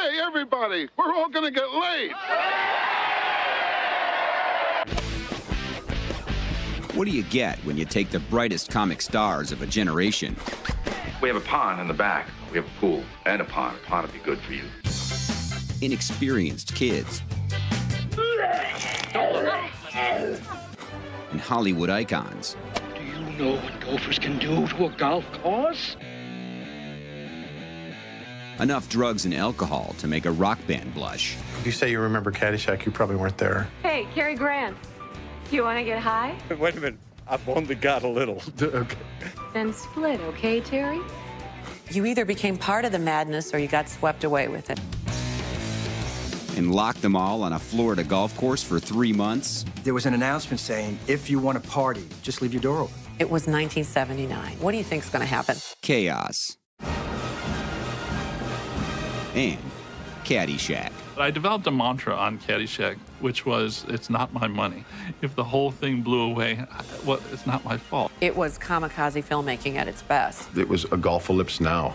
Hey, everybody, we're all gonna get laid. What do you get when you take the brightest comic stars of a generation? We have a pond in the back. We have a pool and a pond. A pond would be good for you. Inexperienced kids. And Hollywood icons. Do you know what gophers can do to a golf course? Enough drugs and alcohol to make a rock band blush. If you say you remember Caddyshack, you probably weren't there. Hey, Cary Grant, you want to get high? Wait a minute. I've only got a little. Okay. Then split, okay, Terry? You either became part of the madness or you got swept away with it. And locked them all on a Florida golf course for 3 months. There was an announcement saying, if you want to party, just leave your door open. It was 1979. What do you think's going to happen? Chaos. And Caddyshack. I developed a mantra on Caddyshack, which was, it's not my money. If the whole thing blew away, well, it's not my fault. It was kamikaze filmmaking at its best. It was a golf-ellipse now.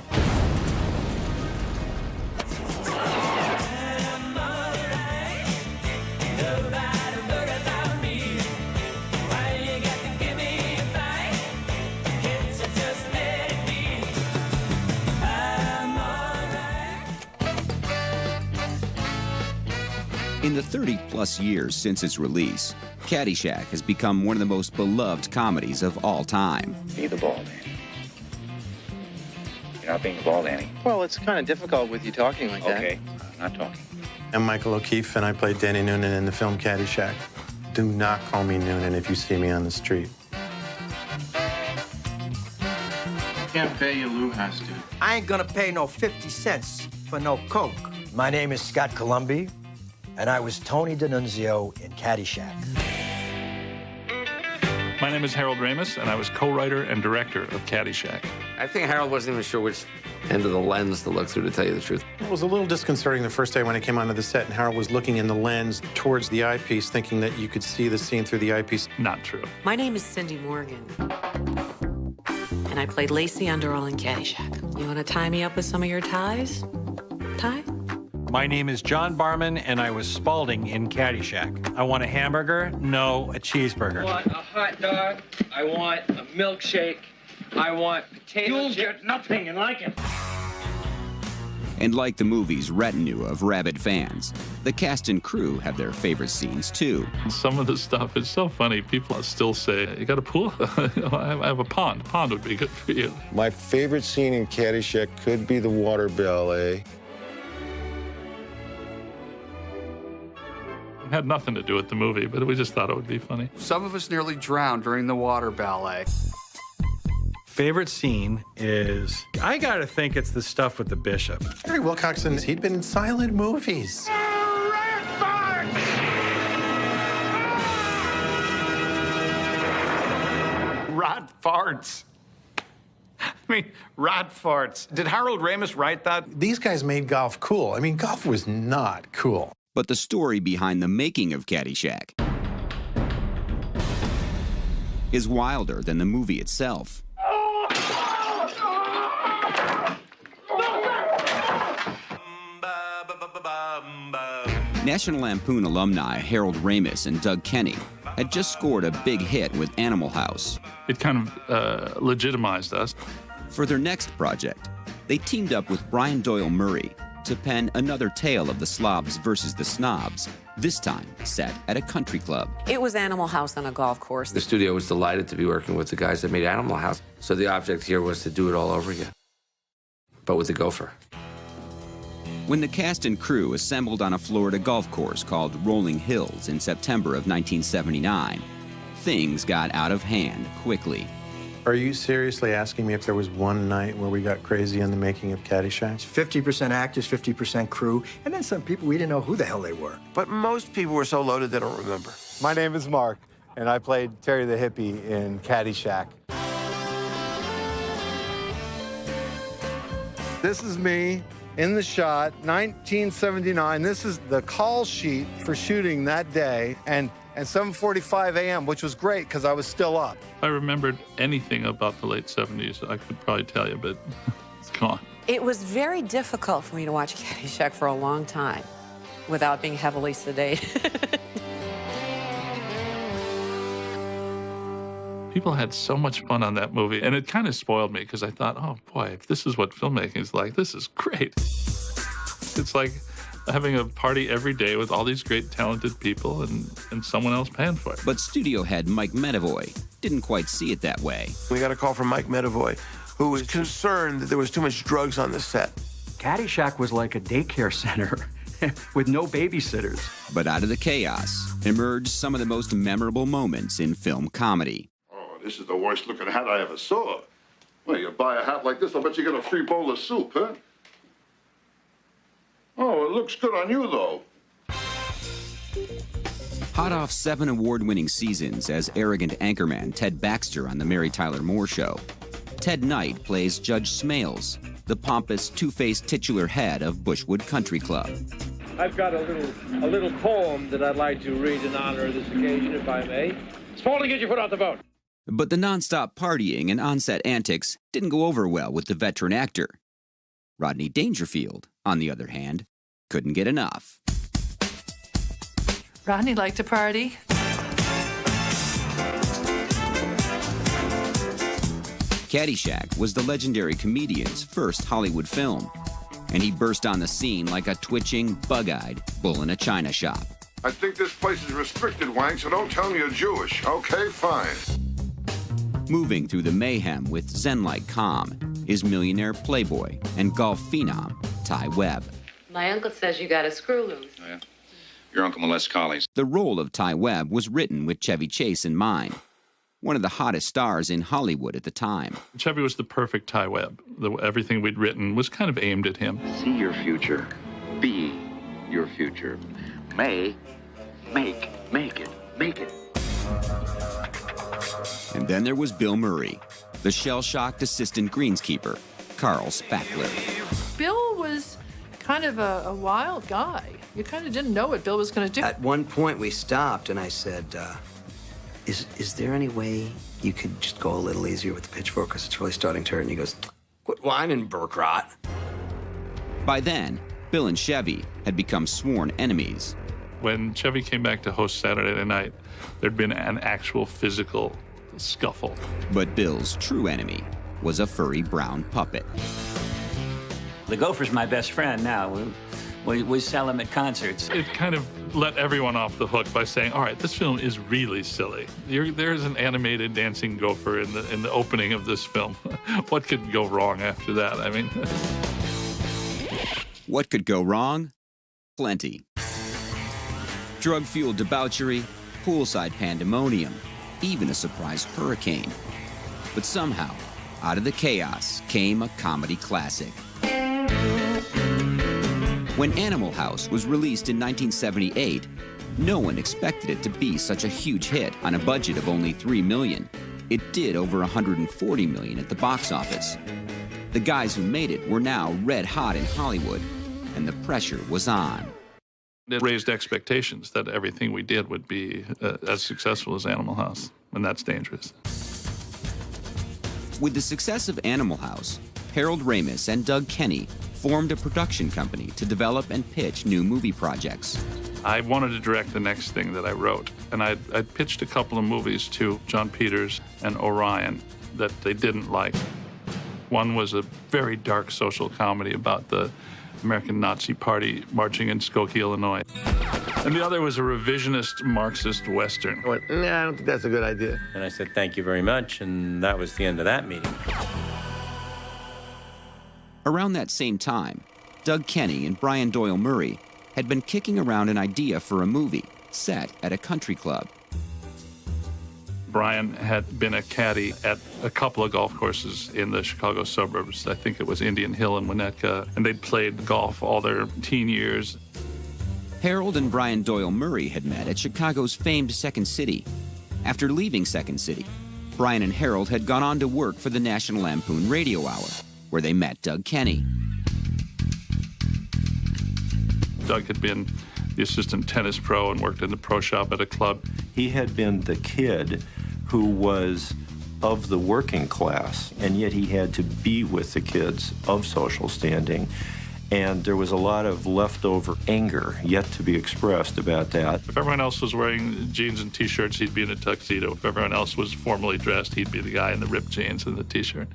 In the 30-plus years since its release, Caddyshack has become one of the most beloved comedies of all time. Be the ball, Danny. You're not being the ball, Danny. Well, it's kind of difficult with you talking like that. Okay, I'm not talking. I'm Michael O'Keefe, and I played Danny Noonan in the film Caddyshack. Do not call me Noonan if you see me on the street. Can't pay you, Lou has to. I ain't gonna pay no 50 cents for no Coke. My name is Scott Columbi, and I was Tony D'Annunzio in Caddyshack. My name is Harold Ramis, and I was co-writer and director of Caddyshack. I think Harold wasn't even sure which end of the lens to look through, to tell you the truth. It was a little disconcerting the first day when I came onto the set, and Harold was looking in the lens towards the eyepiece, thinking that you could see the scene through the eyepiece. Not true. My name is Cindy Morgan, and I played Lacey Underall in Caddyshack. You want to tie me up with some of your ties? Tie? My name is John Barman, and I was Spalding in Caddyshack. I want a hamburger, no, a cheeseburger. I want a hot dog. I want a milkshake. I want potato You'll chips. get nothing and like it. And like the movie's retinue of rabid fans, the cast and crew have their favorite scenes too. Some of the stuff is so funny. People still say, you got a pool? I have a pond. A pond would be good for you. My favorite scene in Caddyshack could be the water ballet. It had nothing to do with the movie, but we just thought it would be funny. Some of us nearly drowned during the water ballet. Favorite scene is, I gotta think it's the stuff with the bishop. Harry Wilcoxon, he'd been in silent movies. Rat farts. I mean, rat farts. Did Harold Ramis write that? These guys made golf cool. I mean, golf was not cool. But the story behind the making of Caddyshack is wilder than the movie itself. National Lampoon alumni Harold Ramis and Doug Kenny had just scored a big hit with Animal House. It kind of legitimized us. For their next project, they teamed up with Brian Doyle-Murray to pen another tale of the slobs versus the snobs, this time set at a country club. It was Animal House on a golf course. The studio was delighted to be working with the guys that made Animal House. So the object here was to do it all over again, but with the gopher. When the cast and crew assembled on a Florida golf course called Rolling Hills in September of 1979, things got out of hand quickly. Are you seriously asking me if there was one night where we got crazy on the making of Caddyshack? 50% actors, 50% crew, and then some people we didn't know who the hell they were. But most people were so loaded they don't remember. My name is Mark, and I played Terry the Hippie in Caddyshack. This is me in the shot, 1979. This is the call sheet for shooting that day, and 7:45 a.m., which was great because I was still up. If I remembered anything about the late 70s, I could probably tell you, but it's gone. It was very difficult for me to watch Caddyshack for a long time without being heavily sedated. People had so much fun on that movie, and it kind of spoiled me because I thought, oh boy, if this is what filmmaking is like, this is great. It's like having a party every day with all these great, talented people and someone else paying for it. But studio head Mike Medavoy didn't quite see it that way. We got a call from Mike Medavoy, who was concerned that there was too much drugs on the set. Caddyshack was like a daycare center with no babysitters. But out of the chaos emerged some of the most memorable moments in film comedy. This is the worst looking hat I ever saw. Well, you buy a hat like this, I'll bet you get a free bowl of soup, huh? Oh, it looks good on you, though. Hot off 7 award-winning seasons as arrogant anchorman Ted Baxter on The Mary Tyler Moore Show, Ted Knight plays Judge Smales, the pompous, two-faced titular head of Bushwood Country Club. I've got a little poem that I'd like to read in honor of this occasion, if I may. Spaulding, get your foot out the boat. But the nonstop partying and on-set antics didn't go over well with the veteran actor. Rodney Dangerfield, on the other hand, couldn't get enough. Rodney liked to party. Caddyshack was the legendary comedian's first Hollywood film, and he burst on the scene like a twitching, bug-eyed bull in a china shop. I think this place is restricted, Wang, so don't tell me you're Jewish. Okay, fine. Moving through the mayhem with zen-like calm is millionaire playboy and golf phenom Ty Webb. My uncle says you got a screw loose. Oh, yeah? Your uncle molests collies. The role of Ty Webb was written with Chevy Chase in mind, one of the hottest stars in Hollywood at the time. Chevy was the perfect Ty Webb. Everything we'd written was kind of aimed at him. See your future. Be your future. Make it. And then there was Bill Murray, the shell-shocked assistant greenskeeper, Carl Spackler. Bill was kind of a wild guy. You kind of didn't know what Bill was going to do. At one point, we stopped, and I said, is there any way you could just go a little easier with the pitchfork, because it's really starting to hurt? And he goes, quit whining, Burkrot. By then, Bill and Chevy had become sworn enemies. When Chevy came back to host Saturday Night, there'd been an actual physical scuffle. But Bill's true enemy was a furry brown puppet. The gopher's my best friend now. We sell him at concerts. It kind of let everyone off the hook by saying, all right, this film is really silly. There's an animated dancing gopher in the opening of this film. What could go wrong after that? I mean... What could go wrong? Plenty. Drug-fueled debauchery, poolside pandemonium, even a surprise hurricane. But somehow, out of the chaos came a comedy classic. When Animal House was released in 1978, no one expected it to be such a huge hit on a budget of only $3 million. It did over $140 million at the box office. The guys who made it were now red hot in Hollywood, and the pressure was on. It raised expectations that everything we did would be as successful as Animal House, and that's dangerous. With the success of Animal House, Harold Ramis and Doug Kenny formed a production company to develop and pitch new movie projects. I wanted to direct the next thing that I wrote, and I'd pitched a couple of movies to John Peters and Orion that they didn't like. One was a very dark social comedy about the American Nazi Party marching in Skokie, Illinois. And the other was a revisionist Marxist Western. I went, nah, I don't think that's a good idea. And I said, thank you very much, and that was the end of that meeting. Around that same time, Doug Kenny and Brian Doyle-Murray had been kicking around an idea for a movie set at a country club. Brian had been a caddy at a couple of golf courses in the Chicago suburbs. I think it was Indian Hill and Winnetka, and they'd played golf all their teen years. Harold and Brian Doyle-Murray had met at Chicago's famed Second City. After leaving Second City, Brian and Harold had gone on to work for the National Lampoon Radio Hour, where they met Doug Kenny. Doug had been the assistant tennis pro and worked in the pro shop at a club. He had been the kid who was of the working class, and yet he had to be with the kids of social standing. And there was a lot of leftover anger yet to be expressed about that. If everyone else was wearing jeans and T-shirts, he'd be in a tuxedo. If everyone else was formally dressed, he'd be the guy in the ripped jeans and the T-shirt.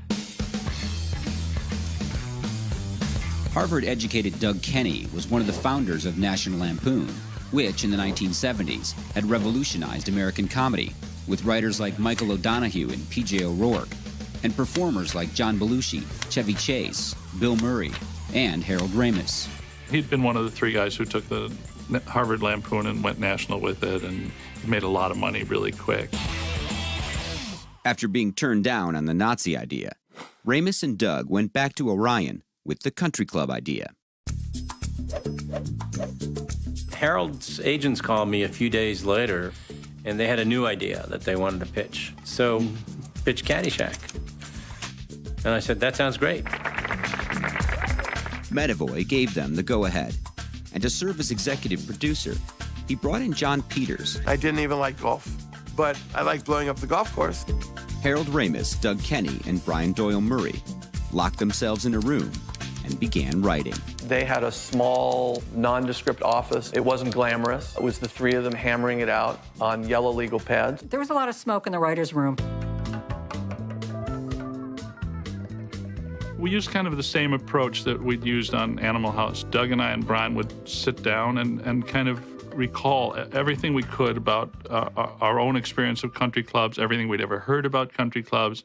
Harvard-educated Doug Kenney was one of the founders of National Lampoon, which in the 1970s had revolutionized American comedy, with writers like Michael O'Donoghue and P.J. O'Rourke, and performers like John Belushi, Chevy Chase, Bill Murray, and Harold Ramis. He'd been one of the three guys who took the Harvard Lampoon and went national with it, and made a lot of money really quick. After being turned down on the Nazi idea, Ramis and Doug went back to Orion with the country club idea. Harold's agents called me a few days later, and they had a new idea that they wanted to pitch. So, pitch Caddyshack. And I said, that sounds great. Medavoy gave them the go-ahead. And to serve as executive producer, he brought in John Peters. I didn't even like golf, but I liked blowing up the golf course. Harold Ramis, Doug Kenney, and Brian Doyle-Murray locked themselves in a room and began writing. They had a small, nondescript office. It wasn't glamorous. It was the three of them hammering it out on yellow legal pads. There was a lot of smoke in the writer's room. We used kind of the same approach that we'd used on Animal House. Doug and I and Brian would sit down and kind of recall everything we could about our own experience of country clubs, everything we'd ever heard about country clubs,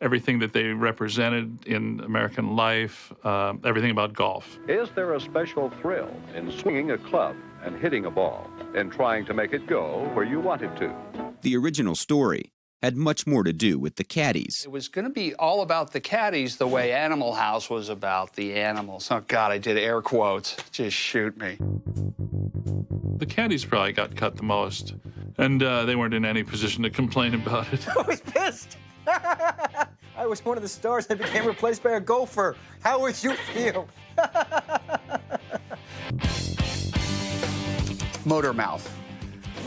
everything that they represented in American life, everything about golf. Is there a special thrill in swinging a club and hitting a ball and trying to make it go where you want it to? The original story had much more to do with the caddies. It was going to be all about the caddies the way Animal House was about the animals. Oh, God, I did air quotes. Just shoot me. The caddies probably got cut the most, and they weren't in any position to complain about it. I was pissed. I was one of the stars that became replaced by a gopher. How would you feel? Motor mouth.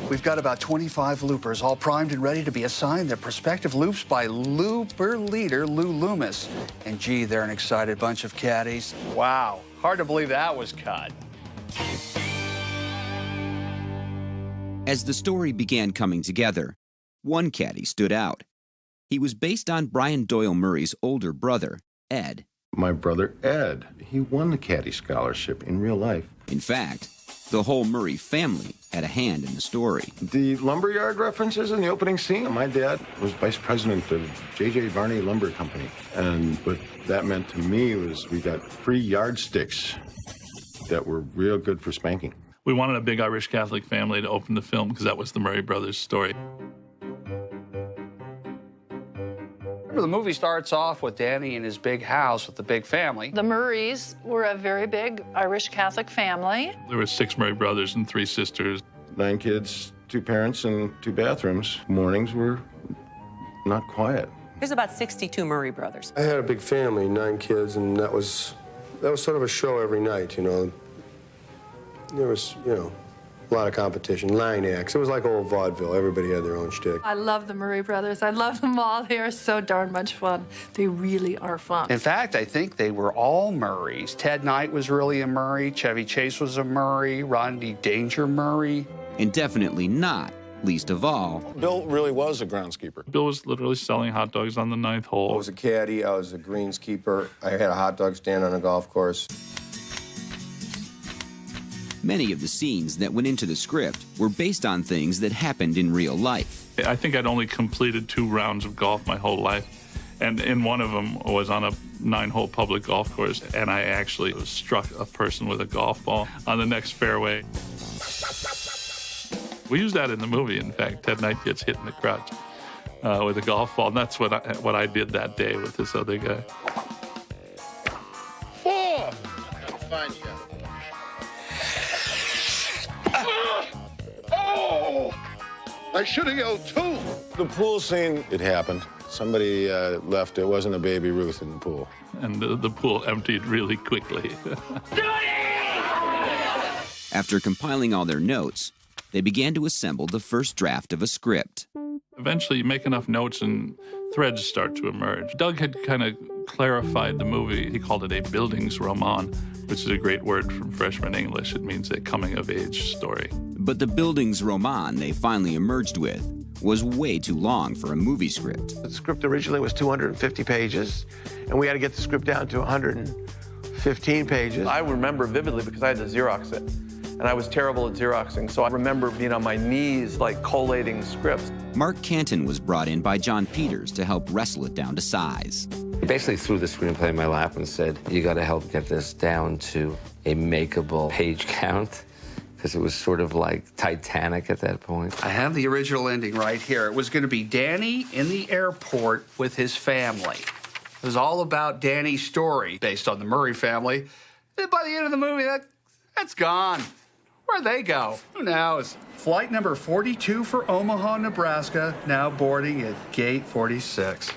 We've got about 25 loopers, all primed and ready to be assigned their prospective loops by looper leader Lou Loomis. And gee, they're an excited bunch of caddies. Wow, hard to believe that was cut. As the story began coming together, one caddy stood out. He was based on Brian Doyle-Murray's older brother, Ed. My brother Ed, he won the caddy scholarship in real life. In fact, the whole Murray family had a hand in the story. The lumberyard references in the opening scene, my dad was vice president of J.J. Varney Lumber Company. And what that meant to me was we got free yardsticks that were real good for spanking. We wanted a big Irish Catholic family to open the film because that was the Murray brothers' story. The movie starts off with Danny in his big house with the big family. The Murrays were a very big Irish Catholic family. There were 6 Murray brothers and 3 sisters. 9 kids, 2 parents, and 2 bathrooms. Mornings were not quiet. There's about 62 Murray brothers. I had a big family, 9 kids, and that was sort of a show every night, you know. There was, you know, a lot of competition, line acts. It was like old vaudeville. Everybody had their own shtick. I love the Murray brothers. I love them all. They are so darn much fun. They really are fun. In fact, I think they were all Murrays. Ted Knight was really a Murray. Chevy Chase was a Murray. Rodney Danger Murray. And definitely not, least of all, Bill really was a groundskeeper. Bill was literally selling hot dogs on the 9th hole. I was a caddy. I was a greenskeeper. I had a hot dog stand on a golf course. many of the scenes that went into the script were based on things that happened in real life. I think I'd only completed 2 rounds of golf my whole life. And in one of them was on a 9-hole public golf course, and I actually struck a person with a golf ball on the next fairway. We use that in the movie, in fact. Ted Knight gets hit in the crotch with a golf ball, and that's what I did that day with this other guy. Oh! I'll find you. Oh! I should have yelled too. The pool scene, it happened. Somebody left. It wasn't a baby Ruth in the pool. And the pool emptied really quickly. After compiling all their notes, they began to assemble the first draft of a script. Eventually, you make enough notes and threads start to emerge. Doug had kind of clarified the movie. He called it a Bildungsroman, which is a great word from freshman English. It means a coming-of-age story. But the Bildungsroman they finally emerged with was way too long for a movie script. The script originally was 250 pages, and we had to get the script down to 115 pages. I remember vividly because I had to Xerox it, and I was terrible at Xeroxing, so I remember being on my knees, like, collating scripts. Mark Canton was brought in by John Peters to help wrestle it down to size. He basically threw the screenplay in my lap and said, you got to help get this down to a makeable page count, because it was sort of like Titanic at that point. I have the original ending right here. It was going to be Danny in the airport with his family. It was all about Danny's story, based on the Murray family. Then by the end of the movie, that's gone. Where'd they go? Who knows? Flight number 42 for Omaha, Nebraska, now boarding at gate 46.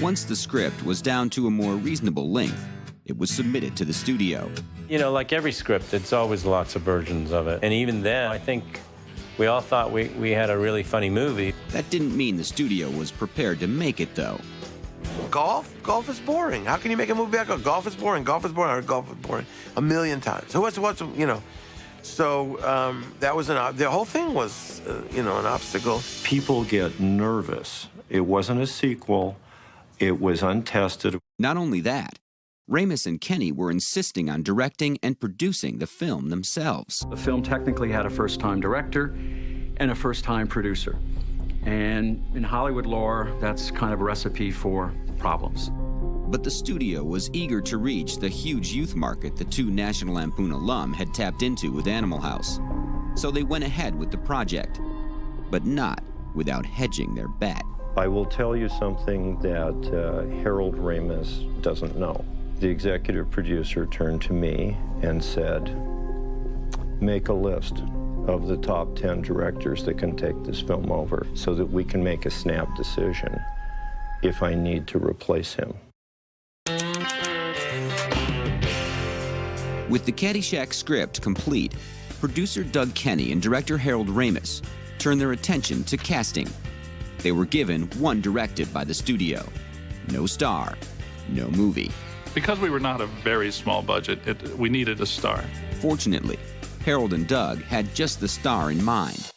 Once the script was down to a more reasonable length, it was submitted to the studio. You know, like every script, it's always lots of versions of it. And even then, I think we all thought we had a really funny movie. That didn't mean the studio was prepared to make it, though. Golf? Golf is boring. How can you make a movie about golf is boring? Golf is boring. Or golf is boring a million times. So what's you know? So that was the whole thing was you know, an obstacle. People get nervous. It wasn't a sequel. It was untested. Not only that, Ramis and Kenny were insisting on directing and producing the film themselves. The film technically had a first-time director and a first-time producer. And in Hollywood lore, that's kind of a recipe for problems. But the studio was eager to reach the huge youth market the two National Lampoon alum had tapped into with Animal House. So they went ahead with the project, but not without hedging their bet. I will tell you something that Harold Ramis doesn't know. The executive producer turned to me and said, make a list of the top 10 directors that can take this film over so that we can make a snap decision if I need to replace him. With the Caddyshack script complete, producer Doug Kenny and director Harold Ramis turned their attention to casting. They were given one directive by the studio: no star, no movie. Because we were not a very small budget, we needed a star. Fortunately, Harold and Doug had just the star in mind: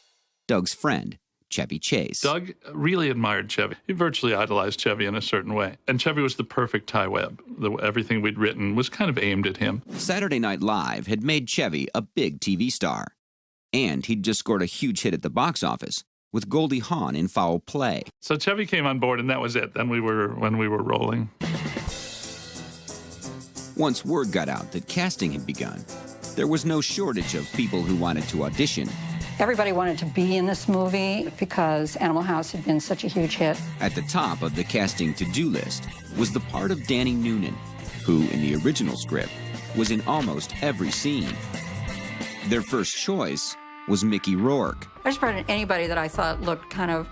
Doug's friend, Chevy Chase. Doug really admired Chevy. He virtually idolized Chevy in a certain way. And Chevy was the perfect Ty Webb. Everything we'd written was kind of aimed at him. Saturday Night Live had made Chevy a big TV star. And he'd just scored a huge hit at the box office with Goldie Hawn in Foul Play. So Chevy came on board, and that was it. Then when we were rolling. Once word got out that casting had begun, there was no shortage of people who wanted to audition. Everybody wanted to be in this movie because Animal House had been such a huge hit. At the top of the casting to-do list was the part of Danny Noonan, who, in the original script, was in almost every scene. Their first choice was Mickey Rourke. I just brought in anybody that I thought looked kind of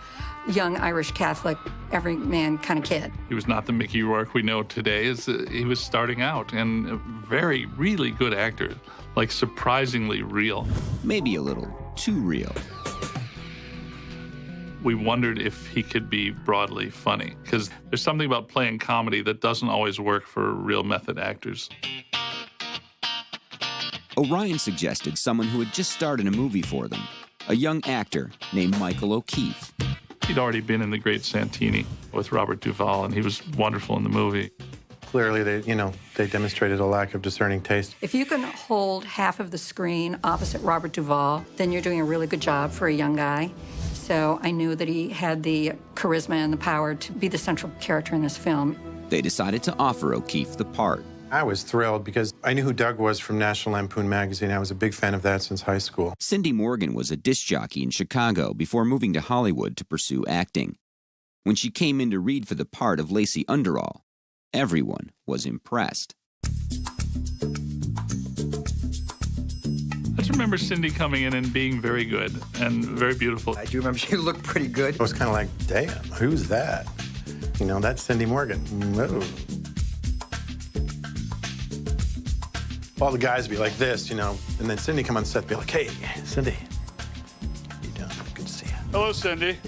young Irish Catholic, everyman kind of kid. He was not the Mickey Rourke we know today. He was starting out, and a very, really good actor, like surprisingly real. Maybe a little too real. We wondered if he could be broadly funny, because there's something about playing comedy that doesn't always work for real method actors. Orion suggested someone who had just starred in a movie for them, a young actor named Michael O'Keefe. He'd already been in The Great Santini with Robert Duvall, and he was wonderful in the movie. Clearly, they demonstrated a lack of discerning taste. If you can hold half of the screen opposite Robert Duvall, then you're doing a really good job for a young guy. So I knew that he had the charisma and the power to be the central character in this film. They decided to offer O'Keefe the part. I was thrilled because I knew who Doug was from National Lampoon magazine. I was a big fan of that since high school. Cindy Morgan was a disc jockey in Chicago before moving to Hollywood to pursue acting. When she came in to read for the part of Lacey Underall, everyone was impressed. I just remember Cindy coming in and being very good and very beautiful. I do remember she looked pretty good. It was kind of like, damn, who's that? That's Cindy Morgan. Whoa. All the guys be like this, and then Cindy come on set and be like, hey, Cindy, how you doing? Good to see you. Hello, Cindy.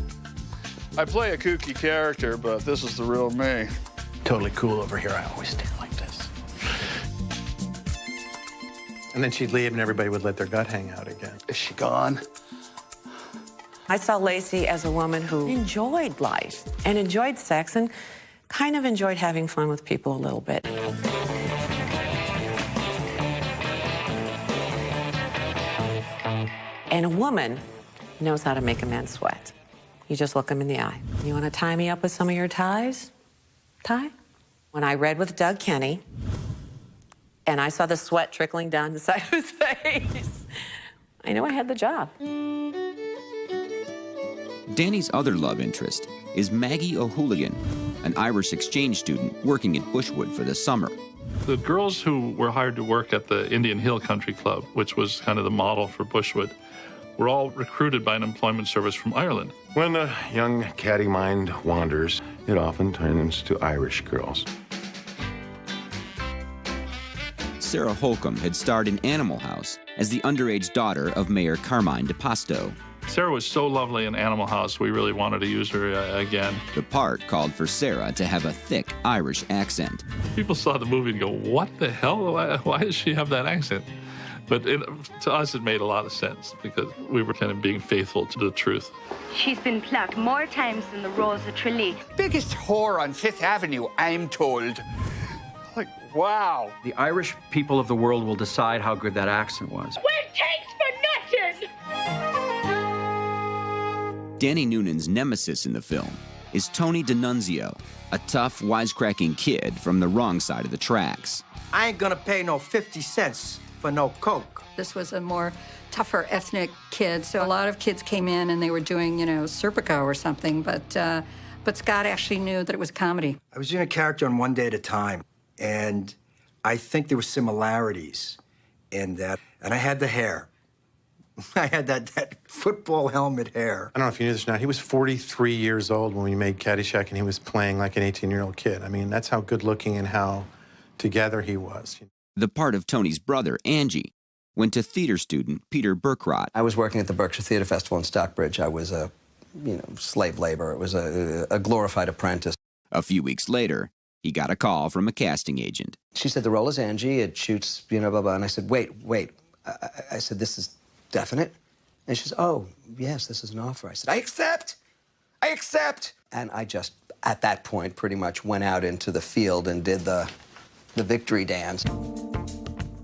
I play a kooky character, but this is the real me. Totally cool over here. I always stand like this. And then she'd leave and everybody would let their gut hang out again. Is she gone? I saw Lacey as a woman who enjoyed life and enjoyed sex and kind of enjoyed having fun with people a little bit. And a woman knows how to make a man sweat. You just look him in the eye. You want to tie me up with some of your ties? Tie? When I read with Doug Kenny, and I saw the sweat trickling down the side of his face, I knew I had the job. Danny's other love interest is Maggie O'Hooligan, an Irish exchange student working at Bushwood for the summer. The girls who were hired to work at the Indian Hill Country Club, which was kind of the model for Bushwood, were all recruited by an employment service from Ireland. When a young catty mind wanders, it often turns to Irish girls. Sarah Holcomb had starred in Animal House as the underage daughter of Mayor Carmine DePasto. Sarah was so lovely in Animal House, we really wanted to use her again. The part called for Sarah to have a thick Irish accent. People saw the movie and go, what the hell? Why does she have that accent? But to us, it made a lot of sense because we were kind of being faithful to the truth. She's been plucked more times than the Rose of Tralee. Biggest whore on Fifth Avenue, I'm told. Like, wow. The Irish people of the world will decide how good that accent was. We're takes for nothing! Danny Noonan's nemesis in the film is Tony D'Annunzio, a tough, wisecracking kid from the wrong side of the tracks. I ain't gonna pay no 50 cents for no Coke. This was a more tougher ethnic kid, so a lot of kids came in and they were doing, Serpico or something, but Scott actually knew that it was comedy. I was doing a character on One Day at a Time, and I think there were similarities in that. And I had the hair. I had that football helmet hair. I don't know if you knew this or not. He was 43 years old when we made Caddyshack, and he was playing like an 18-year-old kid. I mean, that's how good-looking and how together he was. The part of Tony's brother, Angie, went to theater student Peter Burkrot. I was working at the Berkshire Theater Festival in Stockbridge. I was a, slave labor. It was a glorified apprentice. A few weeks later, he got a call from a casting agent. She said, the role is Angie. It shoots, blah, blah. And I said, wait. I said, this is definite? And she says, oh, yes, this is an offer. I said, I accept! And I just, at that point, pretty much went out into the field and did the victory dance.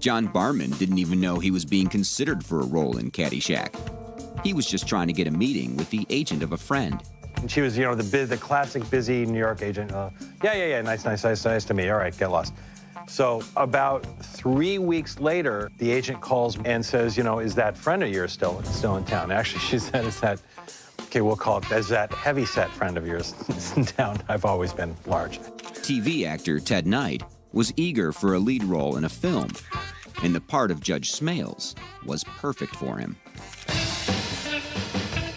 John Barman didn't even know he was being considered for a role in Caddyshack. He was just trying to get a meeting with the agent of a friend. And she was, the classic busy New York agent. Yeah, nice to meet you. All right, get lost. So about 3 weeks later, the agent calls and says, is that friend of yours still in town? Actually, she said, we'll call it, is that heavy-set friend of yours in town? I've always been large. TV actor Ted Knight was eager for a lead role in a film, and the part of Judge Smales was perfect for him.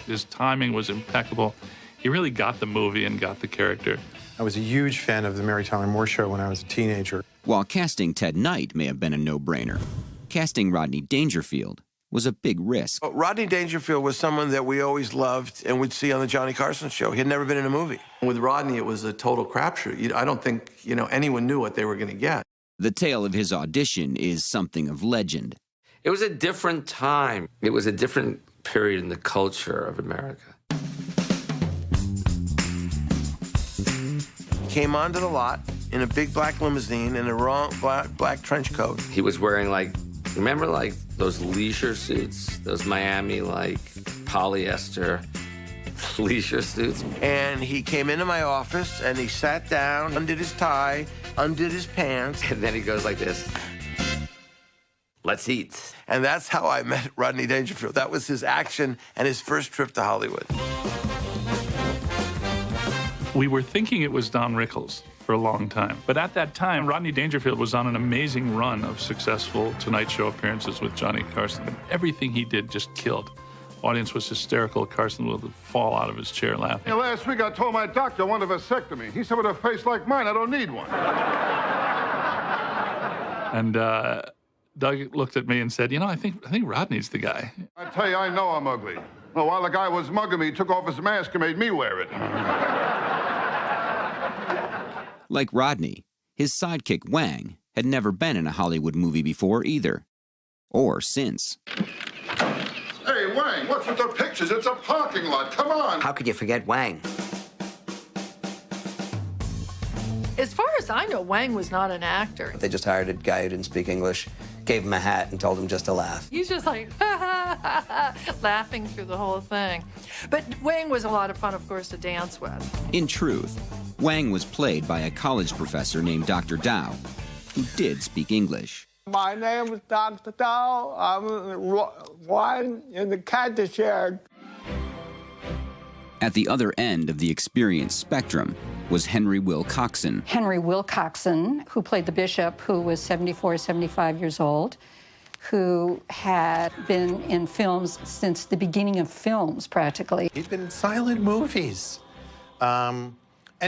His timing was impeccable. He really got the movie and got the character. I was a huge fan of the Mary Tyler Moore Show when I was a teenager. While casting Ted Knight may have been a no-brainer, casting Rodney Dangerfield was a big risk. Well, Rodney Dangerfield was someone that we always loved and would see on the Johnny Carson show. He had never been in a movie. With Rodney, it was a total crapshoot. I don't think, anyone knew what they were going to get. The tale of his audition is something of legend. It was a different time. It was a different period in the culture of America. Came onto the lot in a big black limousine in a black trench coat. He was wearing remember those leisure suits, those Miami polyester leisure suits? And he came into my office and he sat down, undid his tie, undid his pants. And then he goes like this. Let's eat. And that's how I met Rodney Dangerfield. That was his action and his first trip to Hollywood. We were thinking it was Don Rickles for a long time. But at that time, Rodney Dangerfield was on an amazing run of successful Tonight Show appearances with Johnny Carson. Everything he did just killed. Audience was hysterical. Carson would fall out of his chair laughing. Last week I told my doctor I want a vasectomy. He said, with a face like mine, I don't need one. And Doug looked at me and said, I think Rodney's the guy. I tell you, I know I'm ugly. Well, while the guy was mugging me, he took off his mask and made me wear it. Like Rodney, his sidekick Wang had never been in a Hollywood movie before either. Or since. Hey, Wang, what's with the pictures? It's a parking lot. Come on. How could you forget Wang? As far as I know, Wang was not an actor. They just hired a guy who didn't speak English, gave him a hat, and told him just to laugh. He's just like, laughing through the whole thing. But Wang was a lot of fun, of course, to dance with. In truth, Wang was played by a college professor named Dr. Dow, who did speak English. My name is Dr. Dow. I'm one in the Caddyshack. At the other end of the experience spectrum was Henry Wilcoxon. Henry Wilcoxon, who played the bishop, who was 74, 75 years old, who had been in films since the beginning of films, practically. He'd been in silent movies. And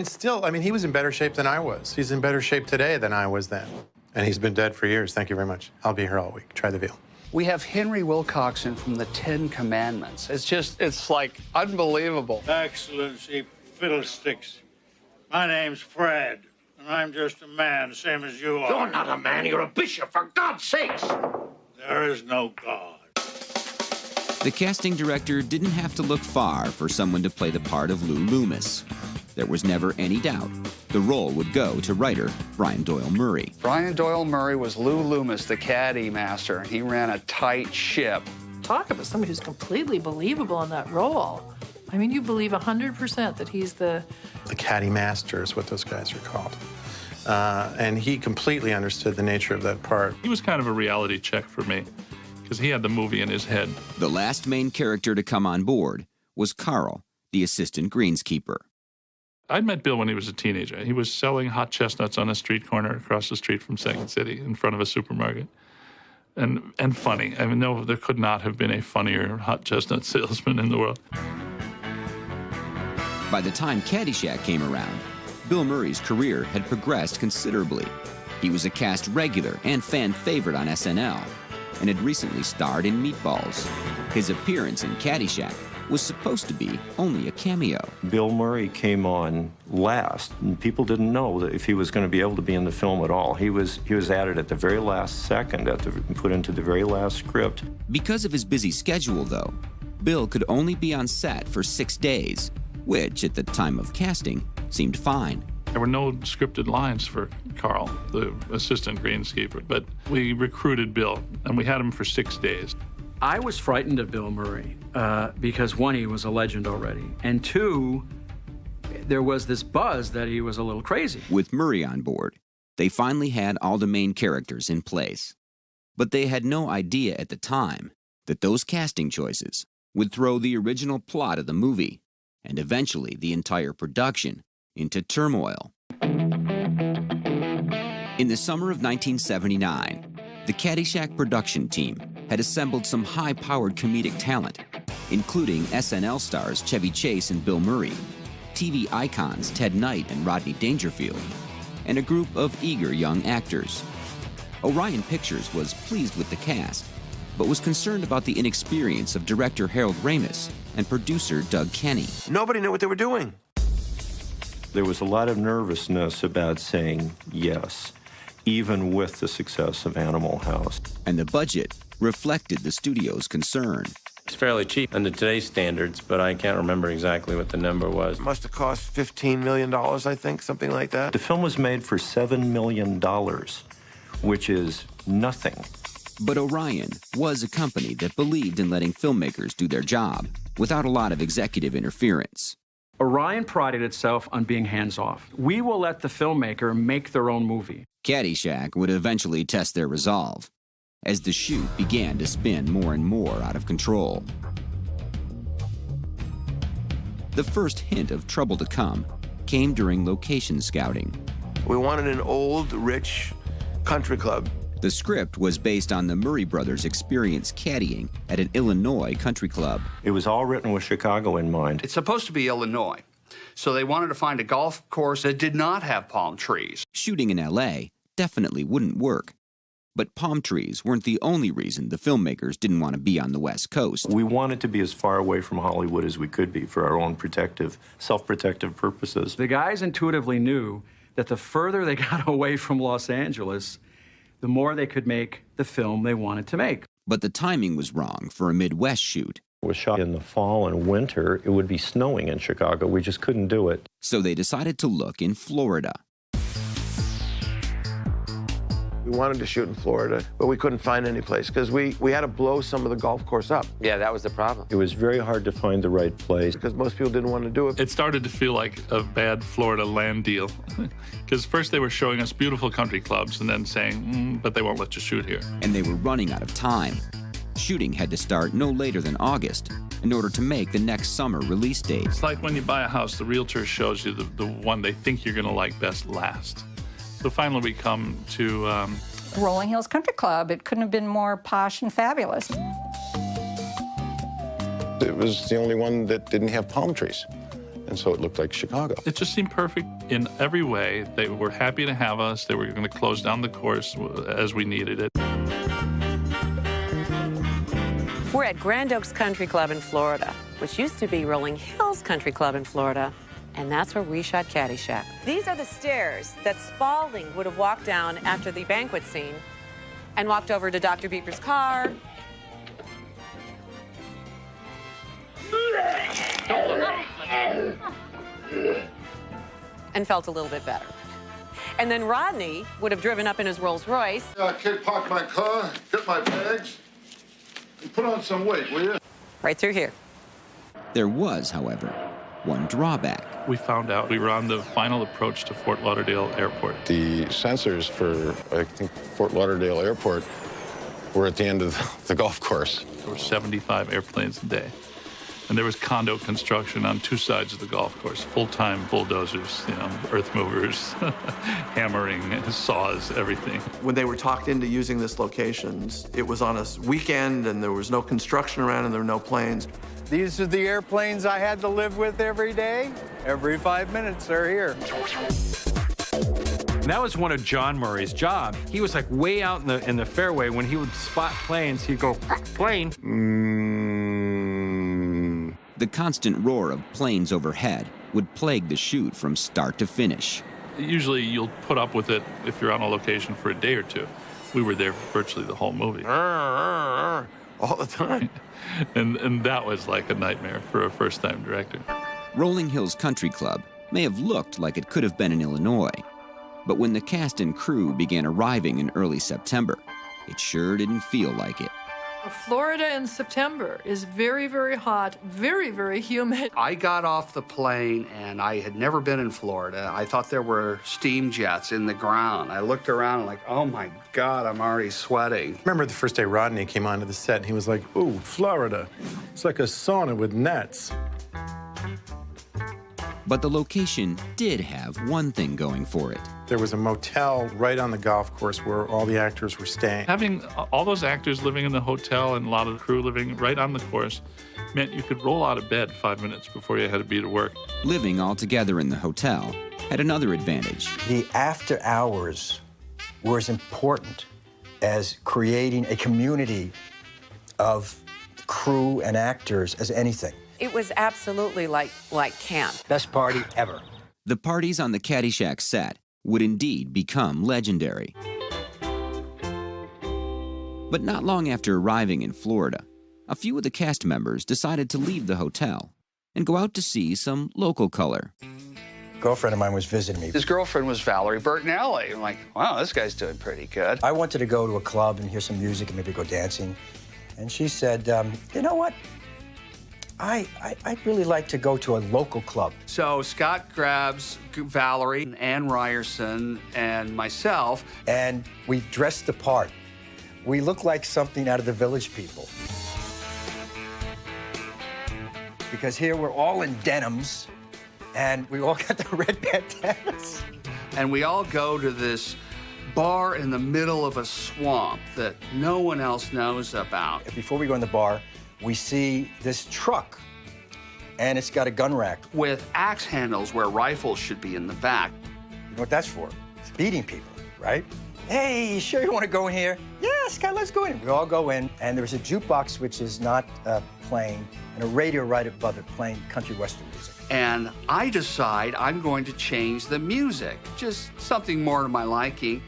still, I mean, he was in better shape than I was. He's in better shape today than I was then. And he's been dead for years. Thank you very much. I'll be here all week. Try the veal. We have Henry Wilcoxon from the 10 Commandments. It's like unbelievable. Excellency, fiddlesticks. My name's Fred, and I'm just a man, same as you are. You're not a man, you're a bishop, for God's sakes. There is no God. The casting director didn't have to look far for someone to play the part of Lou Loomis. There was never any doubt the role would go to writer Brian Doyle-Murray. Brian Doyle-Murray was Lou Loomis, the caddy master, and he ran a tight ship. Talk about somebody who's completely believable in that role. I mean, you believe 100% that he's the caddy master is what those guys are called. And he completely understood the nature of that part. He was kind of a reality check for me, because he had the movie in his head. The last main character to come on board was Carl, the assistant greenskeeper. I'd met Bill when he was a teenager. He was selling hot chestnuts on a street corner across the street from Second City in front of a supermarket. And funny. I mean, no, there could not have been a funnier hot chestnut salesman in the world. By the time Caddyshack came around, Bill Murray's career had progressed considerably. He was a cast regular and fan favorite on SNL, and had recently starred in Meatballs. His appearance in Caddyshack was supposed to be only a cameo. Bill Murray came on last, and people didn't know that if he was going to be able to be in the film at all. He was added at the very last second, put into the very last script. Because of his busy schedule, though, Bill could only be on set for 6 days, which, at the time of casting, seemed fine. There were no scripted lines for Carl, the assistant greenskeeper, but we recruited Bill, and we had him for 6 days. I was frightened of Bill Murray because, one, he was a legend already, and two, there was this buzz that he was a little crazy. With Murray on board, they finally had all the main characters in place. But they had no idea at the time that those casting choices would throw the original plot of the movie, and eventually the entire production, into turmoil. In the summer of 1979, the Caddyshack production team had assembled some high-powered comedic talent, including SNL stars Chevy Chase and Bill Murray, TV icons Ted Knight and Rodney Dangerfield, and a group of eager young actors. Orion Pictures was pleased with the cast, but was concerned about the inexperience of director Harold Ramis and producer Doug Kenny. Nobody knew what they were doing. There was a lot of nervousness about saying yes, even with the success of Animal House. And the budget reflected the studio's concern. It's fairly cheap under today's standards, but I can't remember exactly what the number was. It must have cost $15 million, I think, something like that. The film was made for $7 million, which is nothing. But Orion was a company that believed in letting filmmakers do their job without a lot of executive interference. Orion prided itself on being hands-off. We will let the filmmaker make their own movie. Caddyshack would eventually test their resolve as the shoot began to spin more and more out of control. The first hint of trouble to come came during location scouting. We wanted an old, rich country club. The script was based on the Murray brothers' experience caddying at an Illinois country club. It was all written with Chicago in mind. It's supposed to be Illinois, so they wanted to find a golf course that did not have palm trees. Shooting in L.A. definitely wouldn't work. But palm trees weren't the only reason the filmmakers didn't want to be on the West Coast. We wanted to be as far away from Hollywood as we could be for our own self-protective purposes. The guys intuitively knew that the further they got away from Los Angeles, the more they could make the film they wanted to make. But the timing was wrong for a Midwest shoot. It was shot in the fall and winter. It would be snowing in Chicago. We just couldn't do it. So they decided to look in Florida. We wanted to shoot in Florida, but we couldn't find any place because we had to blow some of the golf course up. Yeah, that was the problem. It was very hard to find the right place. Because most people didn't want to do it. It started to feel like a bad Florida land deal. Because first they were showing us beautiful country clubs and then saying, but they won't let you shoot here. And they were running out of time. Shooting had to start no later than August in order to make the next summer release date. It's like when you buy a house, the realtor shows you the one they think you're going to like best last. So finally we come to Rolling Hills Country Club. It couldn't have been more posh and fabulous. It was the only one that didn't have palm trees, and so it looked like Chicago. It just seemed perfect in every way. They were happy to have us. They were going to close down the course as we needed it. We're at Grand Oaks Country Club in Florida, which used to be Rolling Hills Country Club in Florida, and that's where we shot Caddyshack. These are the stairs that Spalding would have walked down after the banquet scene and walked over to Dr. Beeper's car. And felt a little bit better. And then Rodney would have driven up in his Rolls Royce. Kid, park my car, get my bags, and put on some weight, will you? Right through here. There was, however, one drawback. We found out we were on the final approach to Fort Lauderdale Airport. The sensors for, I think, Fort Lauderdale Airport were at the end of the golf course. There were 75 airplanes a day. And there was condo construction on two sides of the golf course, full-time bulldozers, earth movers, hammering, saws, everything. When they were talked into using this location, it was on a weekend and there was no construction around and there were no planes. These are the airplanes I had to live with every day. Every 5 minutes, they're here. And that was one of John Murray's job. He was like way out in the fairway. When he would spot planes, he'd go, plane. The constant roar of planes overhead would plague the shoot from start to finish. Usually you'll put up with it if you're on a location for a day or two. We were there virtually the whole movie. All the time. And that was like a nightmare for a first-time director. Rolling Hills Country Club may have looked like it could have been in Illinois, but when the cast and crew began arriving in early September, it sure didn't feel like it. Florida in September is very, very hot, very, very humid. I got off the plane and I had never been in Florida. I thought there were steam jets in the ground. I looked around and like, oh my God, I'm already sweating. Remember the first day Rodney came onto the set and he was like, ooh, Florida. It's like a sauna with nets. But the location did have one thing going for it. There was a motel right on the golf course where all the actors were staying. Having all those actors living in the hotel and a lot of the crew living right on the course meant you could roll out of bed 5 minutes before you had to be to work. Living all together in the hotel had another advantage. The after hours were as important as creating a community of crew and actors as anything. It was absolutely like camp. Best party ever. The parties on the Caddyshack set would indeed become legendary. But not long after arriving in Florida, a few of the cast members decided to leave the hotel and go out to see some local color. A girlfriend of mine was visiting me. His girlfriend was Valerie Bertinelli. I'm like, wow, this guy's doing pretty good. I wanted to go to a club and hear some music and maybe go dancing. And she said, you know what? I'd really like to go to a local club. So Scott grabs Valerie, Ann Ryerson, and myself. And we dressed the part. We looked like something out of the Village People. Because here we're all in denims, and we all got the red bandanas. And we all go to this bar in the middle of a swamp that no one else knows about. Before we go in the bar, we see this truck, and it's got a gun rack. With axe handles where rifles should be in the back. You know what that's for? It's beating people, right? Hey, you sure you want to go in here? Yeah, Scott, let's go in. We all go in, and there's a jukebox which is not playing, and a radio right above it playing country western music. And I decide I'm going to change the music, just something more to my liking.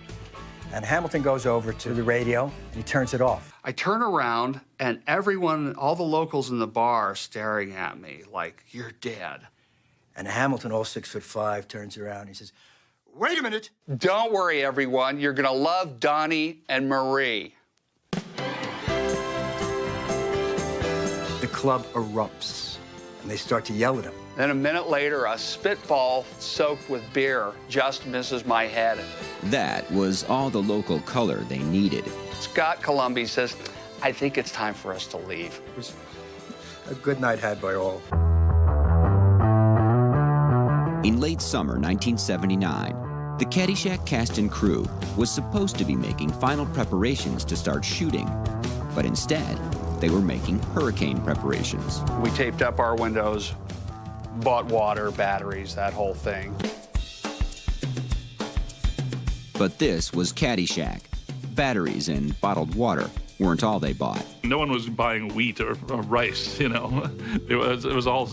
And Hamilton goes over to the radio, and he turns it off. I turn around, and everyone, all the locals in the bar are staring at me like, you're dead. And Hamilton, all 6'5", turns around and he says, wait a minute. Don't worry, everyone. You're going to love Donnie and Marie. The club erupts, and they start to yell at him. Then a minute later, a spitball soaked with beer just misses my head. That was all the local color they needed. Scott Columby says, I think it's time for us to leave. It was a good night had by all. In late summer 1979, the Caddyshack cast and crew was supposed to be making final preparations to start shooting, but instead, they were making hurricane preparations. We taped up our windows, bought water, batteries, that whole thing. But this was Caddyshack. Batteries and bottled water weren't all they bought. No one was buying wheat or rice, you know. It was all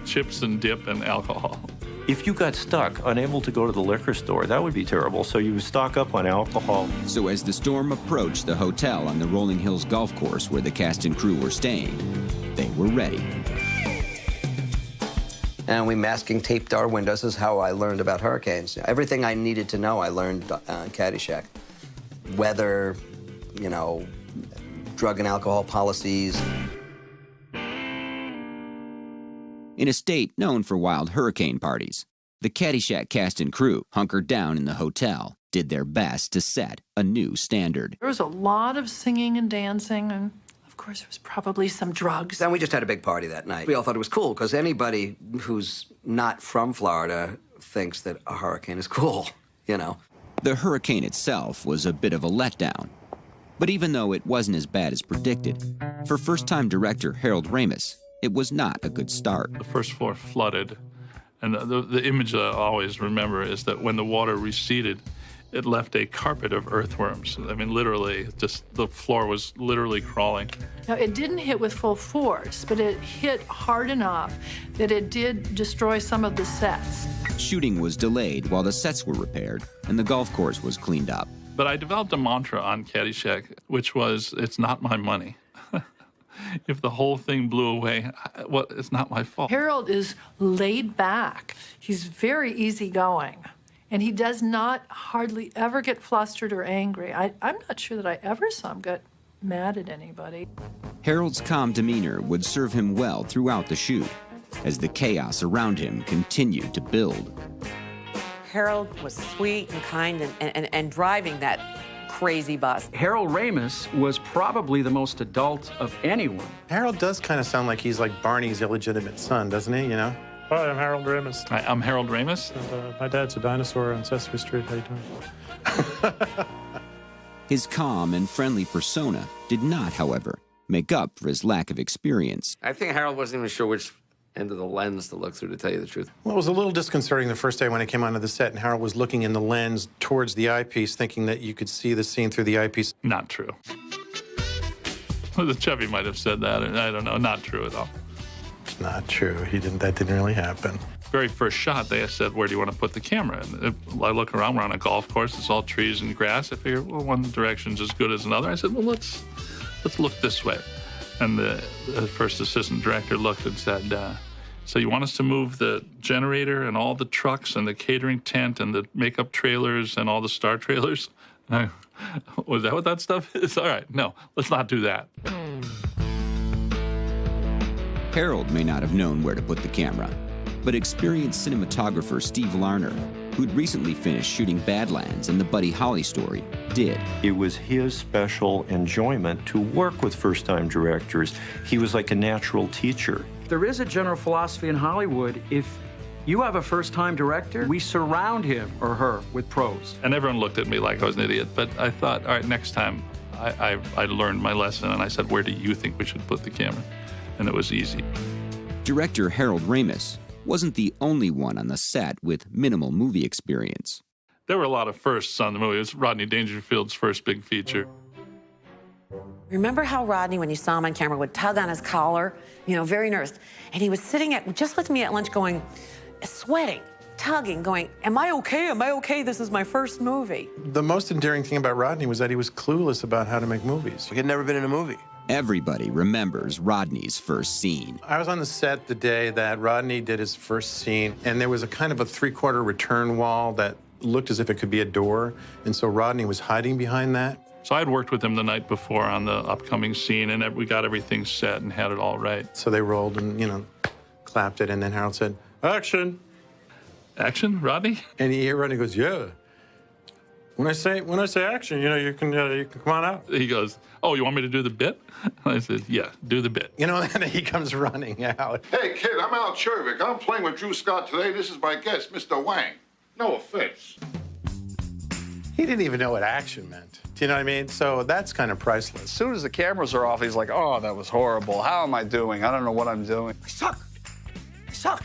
chips and dip and alcohol. If you got stuck, unable to go to the liquor store, that would be terrible. So you would stock up on alcohol. So as the storm approached the hotel on the Rolling Hills golf course where the cast and crew were staying, they were ready. And we masking taped our windows. This is how I learned about hurricanes. Everything I needed to know, I learned on Caddyshack. Weather, you know, drug and alcohol policies. In a state known for wild hurricane parties, the Caddyshack cast and crew hunkered down in the hotel, did their best to set a new standard. There was a lot of singing and dancing, and of course there was probably some drugs. Then we just had a big party that night. We all thought it was cool, because anybody who's not from Florida thinks that a hurricane is cool, you know. The hurricane itself was a bit of a letdown. But even though it wasn't as bad as predicted, for first-time director Harold Ramis, it was not a good start. The first floor flooded, and the image that I always remember is that when the water receded, it left a carpet of earthworms. I mean, literally, just the floor was literally crawling. Now, it didn't hit with full force, but it hit hard enough that it did destroy some of the sets. Shooting was delayed while the sets were repaired and the golf course was cleaned up. But I developed a mantra on Caddyshack, which was, it's not my money. If the whole thing blew away, it's not my fault. Harold is laid back. He's very easygoing. And he does not hardly ever get flustered or angry. I'm not sure that I ever saw him get mad at anybody. Harold's calm demeanor would serve him well throughout the shoot, as the chaos around him continued to build. Harold was sweet and kind and driving that crazy bus. Harold Ramis was probably the most adult of anyone. Harold does kind of sound like he's like Barney's illegitimate son, doesn't he, you know? Hi, I'm Harold Ramis. Hi, I'm Harold Ramis. And, my dad's a dinosaur on Sesame Street. How you doing? His calm and friendly persona did not, however, make up for his lack of experience. I think Harold wasn't even sure which end of the lens to look through, to tell you the truth. Well, it was a little disconcerting the first day when I came onto the set and Harold was looking in the lens towards the eyepiece, thinking that you could see the scene through the eyepiece. Not true. Well, the Chevy might have said that, and I don't know, not true at all. It's not true. That didn't really happen. Very first shot, they said, where do you want to put the camera? And I look around, we're on a golf course, it's all trees and grass. I figure, well, one direction's as good as another. I said, well, let's look this way. And the first assistant director looked and said, so you want us to move the generator and all the trucks and the catering tent and the makeup trailers and all the star trailers? Was that what that stuff is? All right, no, let's not do that. Harold may not have known where to put the camera, but experienced cinematographer Steve Larner, who'd recently finished shooting Badlands and the Buddy Holly story, did. It was his special enjoyment to work with first-time directors. He was like a natural teacher. There is a general philosophy in Hollywood. If you have a first-time director, we surround him or her with pros. And everyone looked at me like I was an idiot, but I thought, all right, next time I learned my lesson, and I said, where do you think we should put the camera? And it was easy. Director Harold Ramis wasn't the only one on the set with minimal movie experience. There were a lot of firsts on the movie. It was Rodney Dangerfield's first big feature. Remember how Rodney, when you saw him on camera, would tug on his collar, you know, very nervous. And he was sitting just with me at lunch going, sweating, tugging, going, am I okay? Am I okay? This is my first movie. The most endearing thing about Rodney was that he was clueless about how to make movies. He had never been in a movie. Everybody remembers Rodney's first scene. I was on the set the day that Rodney did his first scene, and there was a kind of a three-quarter return wall that looked as if it could be a door, and so Rodney was hiding behind that. So I had worked with him the night before on the upcoming scene, and we got everything set and had it all right. So they rolled and, you know, clapped it, and then Harold said, action. Action, Rodney? And Rodney goes, yeah. When I say action, you know, you can come on out. He goes, oh, you want me to do the bit? And I said, yeah, do the bit. You know, and he comes running out. Hey, kid, I'm Al Chervik. I'm playing with Drew Scott today. This is my guest, Mr. Wang. No offense. He didn't even know what action meant. Do you know what I mean? So that's kind of priceless. As soon as the cameras are off, he's like, oh, that was horrible. How am I doing? I don't know what I'm doing. I suck. I suck.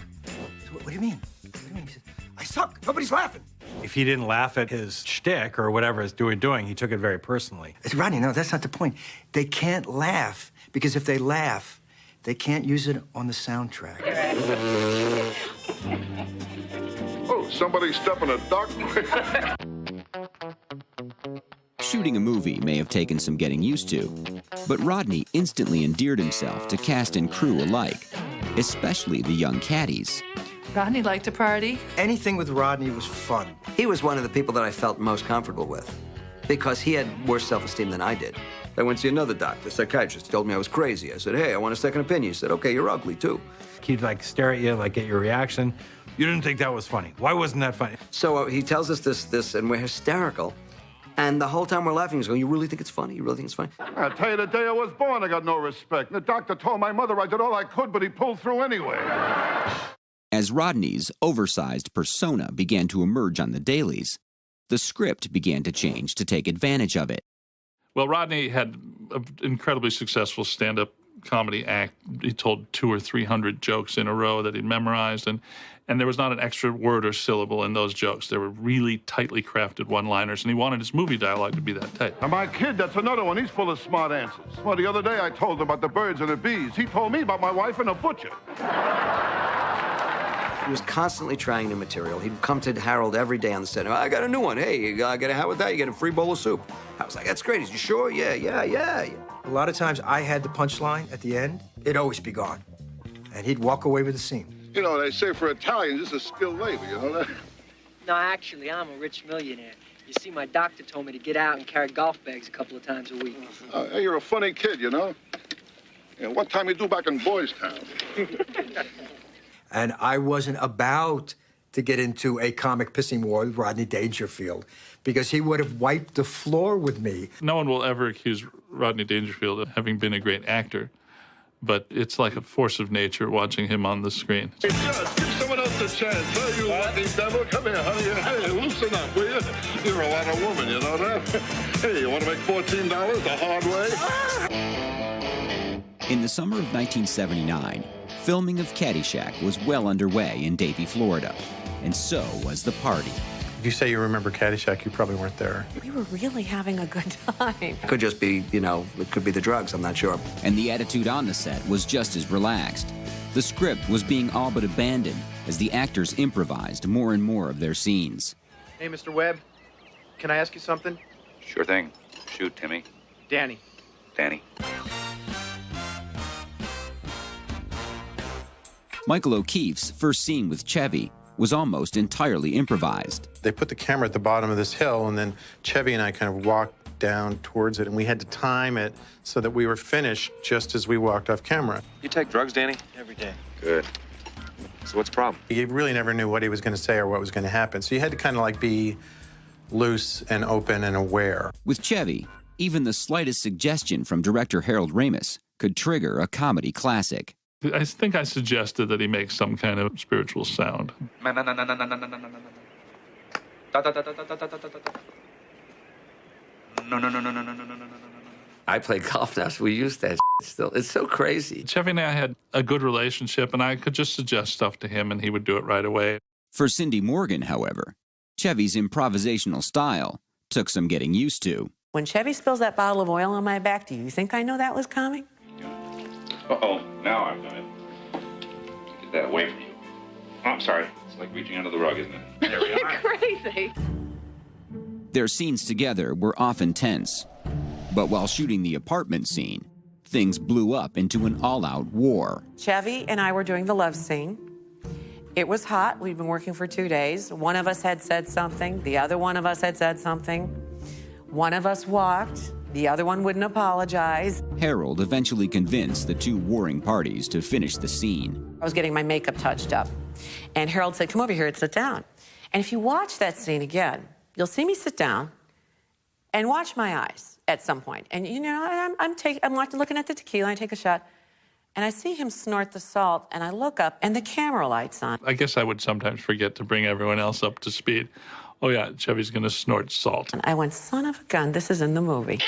What do you mean? What do you mean? He said, I suck. Nobody's laughing. If he didn't laugh at his shtick or whatever he's doing, he took it very personally. Rodney, no, that's not the point. They can't laugh because if they laugh, they can't use it on the soundtrack. Oh, somebody step in a duck? Shooting a movie may have taken some getting used to, but Rodney instantly endeared himself to cast and crew alike, especially the young caddies. Rodney liked to party. Anything with Rodney was fun. He was one of the people that I felt most comfortable with because he had worse self-esteem than I did. I went to see another doctor, a psychiatrist, told me I was crazy. I said, hey, I want a second opinion. He said, okay, you're ugly, too. He'd, like, stare at you, like, get your reaction. You didn't think that was funny. Why wasn't that funny? So he tells us this, and we're hysterical. And the whole time we're laughing, he's going, you really think it's funny? You really think it's funny? I tell you, the day I was born, I got no respect. And the doctor told my mother I did all I could, but he pulled through anyway. As Rodney's oversized persona began to emerge on the dailies, the script began to change to take advantage of it. Well, Rodney had an incredibly successful stand-up comedy act. He told 200 or 300 jokes in a row that he'd memorized, and there was not an extra word or syllable in those jokes. They were really tightly crafted one-liners, and he wanted his movie dialogue to be that tight. And my kid, that's another one. He's full of smart answers. Well, the other day I told him about the birds and the bees. He told me about my wife and a butcher. He was constantly trying new material. He'd come to Harold every day on the set. I got a new one. Hey, you get a how with that? You get a free bowl of soup. I was like, that's great. Is you sure? Yeah. A lot of times I had the punchline at the end. It'd always be gone. And he'd walk away with the scene. You know, they say for Italians, this is skilled labor, you know that? No, actually, I'm a rich millionaire. You see, my doctor told me to get out and carry golf bags a couple of times a week. Hey, you're a funny kid, you know? Yeah, what time you do back in Boys Town? And I wasn't about to get into a comic pissing war with Rodney Dangerfield because he would have wiped the floor with me. No one will ever accuse Rodney Dangerfield of having been a great actor, but it's like a force of nature watching him on the screen. Hey, just give someone else a chance, huh, you lucky devil? Come here, honey. Hey, loosen up, will you? You're a lot of woman, you know that? Hey, you want to make $14 the hard way? In the summer of 1979, filming of Caddyshack was well underway in Davie, Florida, and so was the party. If you say you remember Caddyshack, you probably weren't there. We were really having a good time. It could just be, you know, it could be the drugs, I'm not sure. And the attitude on the set was just as relaxed. The script was being all but abandoned as the actors improvised more and more of their scenes. Hey, Mr. Webb, can I ask you something? Sure thing. Shoot, Timmy. Danny. Danny. Michael O'Keefe's first scene with Chevy was almost entirely improvised. They put the camera at the bottom of this hill, and then Chevy and I kind of walked down towards it, and we had to time it so that we were finished just as we walked off camera. You take drugs, Danny? Every day. Good. So what's the problem? You really never knew what he was going to say or what was going to happen, so you had to kind of like be loose and open and aware. With Chevy, even the slightest suggestion from director Harold Ramis could trigger a comedy classic. I think I suggested that he make some kind of spiritual sound. I play golf now, so we use that still. It's so crazy. Chevy and I had a good relationship, and I could just suggest stuff to him, and he would do it right away. For Cindy Morgan, however, Chevy's improvisational style took some getting used to. When Chevy spills that bottle of oil on my back, do you think I know that was coming? Uh-oh, now I've done it. Get that away from you. Oh, I'm sorry. It's like reaching under the rug, isn't it? There we are. Crazy. Their scenes together were often tense. But while shooting the apartment scene, things blew up into an all-out war. Chevy and I were doing the love scene. It was hot. We'd been working for 2 days. One of us had said something. The other one of us had said something. One of us walked. The other one wouldn't apologize. Harold eventually convinced the two warring parties to finish the scene. I was getting my makeup touched up. And Harold said, come over here and sit down. And if you watch that scene again, you'll see me sit down and watch my eyes at some point. And, you know, I'm looking at the tequila, and I take a shot, and I see him snort the salt, and I look up, and the camera light's on. I guess I would sometimes forget to bring everyone else up to speed. Oh, yeah, Chevy's going to snort salt. And I went, son of a gun, this is in the movie.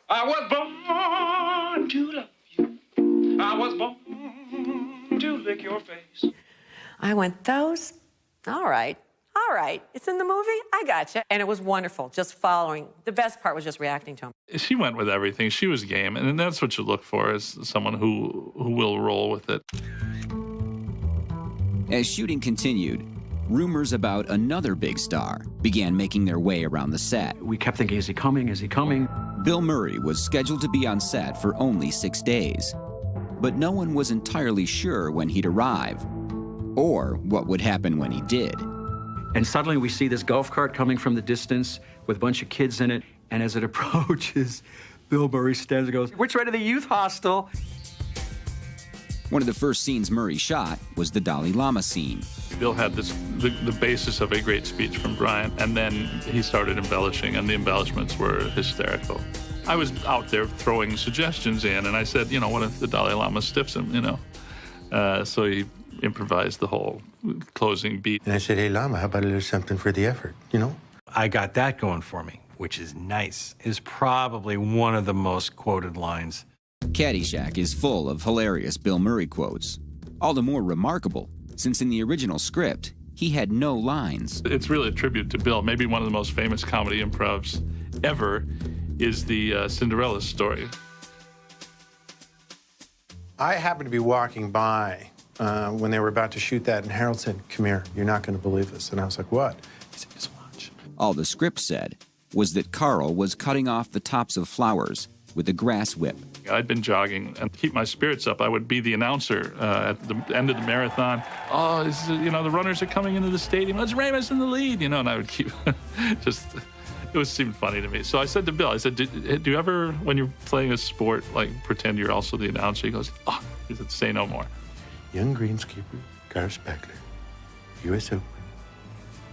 I was born to love you. I was born to lick your face. I went, all right, it's in the movie, I gotcha. And it was wonderful, just following. The best part was just reacting to him. She went with everything. She was game, and that's what you look for, is someone who will roll with it. As shooting continued, rumors about another big star began making their way around the set. We kept thinking, is he coming? Is he coming? Bill-Murray was scheduled to be on set for only 6 days, but no one was entirely sure when he'd arrive or what would happen when he did. And suddenly we see this golf cart coming from the distance with a bunch of kids in it, and as it approaches, Bill-Murray stands and goes, "Which way to the youth hostel?" One of the first scenes Murray shot was the Dalai Lama scene. Bill had the basis of a great speech from Brian, and then he started embellishing, and the embellishments were hysterical. I was out there throwing suggestions in, and I said, you know, what if the Dalai Lama stiffs him, you know? So he improvised the whole closing beat. And I said, hey, Lama, how about a little something for the effort, you know? I got that going for me, which is nice. Is probably one of the most quoted lines. Caddyshack is full of hilarious Bill-Murray quotes. All the more remarkable, since in the original script, he had no lines. It's really a tribute to Bill. Maybe one of the most famous comedy improvs ever is the Cinderella story. I happened to be walking by when they were about to shoot that, and Harold said, come here, you're not going to believe this. And I was like, what? He said, just watch. All the script said was that Carl was cutting off the tops of flowers with a grass whip. I'd been jogging, and to keep my spirits up, I would be the announcer at the end of the marathon. Oh, you know, the runners are coming into the stadium. Let's Ramos in the lead, you know, and I would keep it seemed funny to me. So I said to Bill, I said, do you ever, when you're playing a sport, like pretend you're also the announcer? He goes, oh, he said, say no more. Young greenskeeper, Garth Speckler, U.S. Open.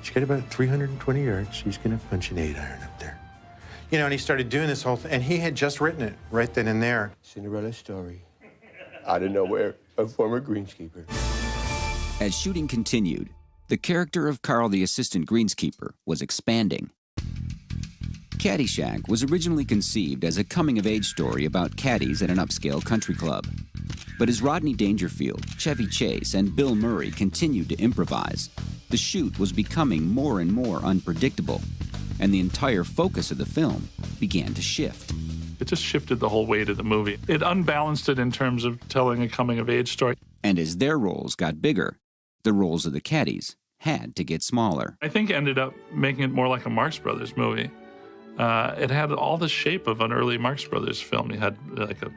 She's got about 320 yards. She's going to punch an 8-iron up there. You know, and he started doing this whole thing, and he had just written it right then and there. Cinderella story. Out of nowhere, a former greenskeeper. As shooting continued, the character of Carl the assistant greenskeeper was expanding. Caddyshack was originally conceived as a coming-of-age story about caddies at an upscale country club. But as Rodney Dangerfield, Chevy Chase, and Bill-Murray continued to improvise, the shoot was becoming more and more unpredictable, and the entire focus of the film began to shift. It just shifted the whole weight of the movie. It unbalanced it in terms of telling a coming-of-age story. And as their roles got bigger, the roles of the caddies had to get smaller. I think it ended up making it more like a Marx Brothers movie. It had all the shape of an early Marx Brothers film. You had like a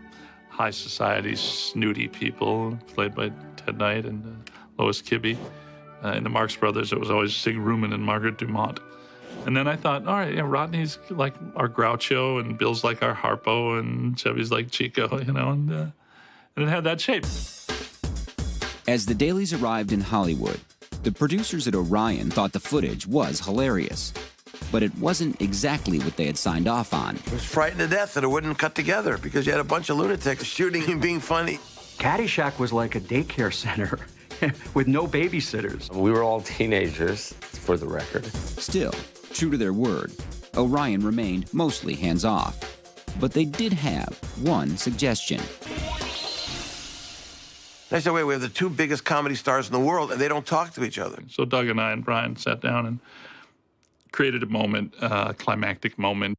high society, snooty people played by Ted Knight and Lois Kibbe. In the Marx Brothers, it was always Sig Ruman and Margaret Dumont. And then I thought, all right, Rodney's like our Groucho, and Bill's like our Harpo, and Chevy's like Chico, you know, and it had that shape. As the dailies arrived in Hollywood, the producers at Orion thought the footage was hilarious. But it wasn't exactly what they had signed off on. I was frightened to death that it wouldn't cut together because you had a bunch of lunatics shooting and being funny. Caddyshack was like a daycare center with no babysitters. We were all teenagers, for the record. Still, true to their word, Orion remained mostly hands-off. But they did have one suggestion. And I said, wait, we have the two biggest comedy stars in the world, and they don't talk to each other. So Doug and I and Brian sat down and created a moment, a climactic moment.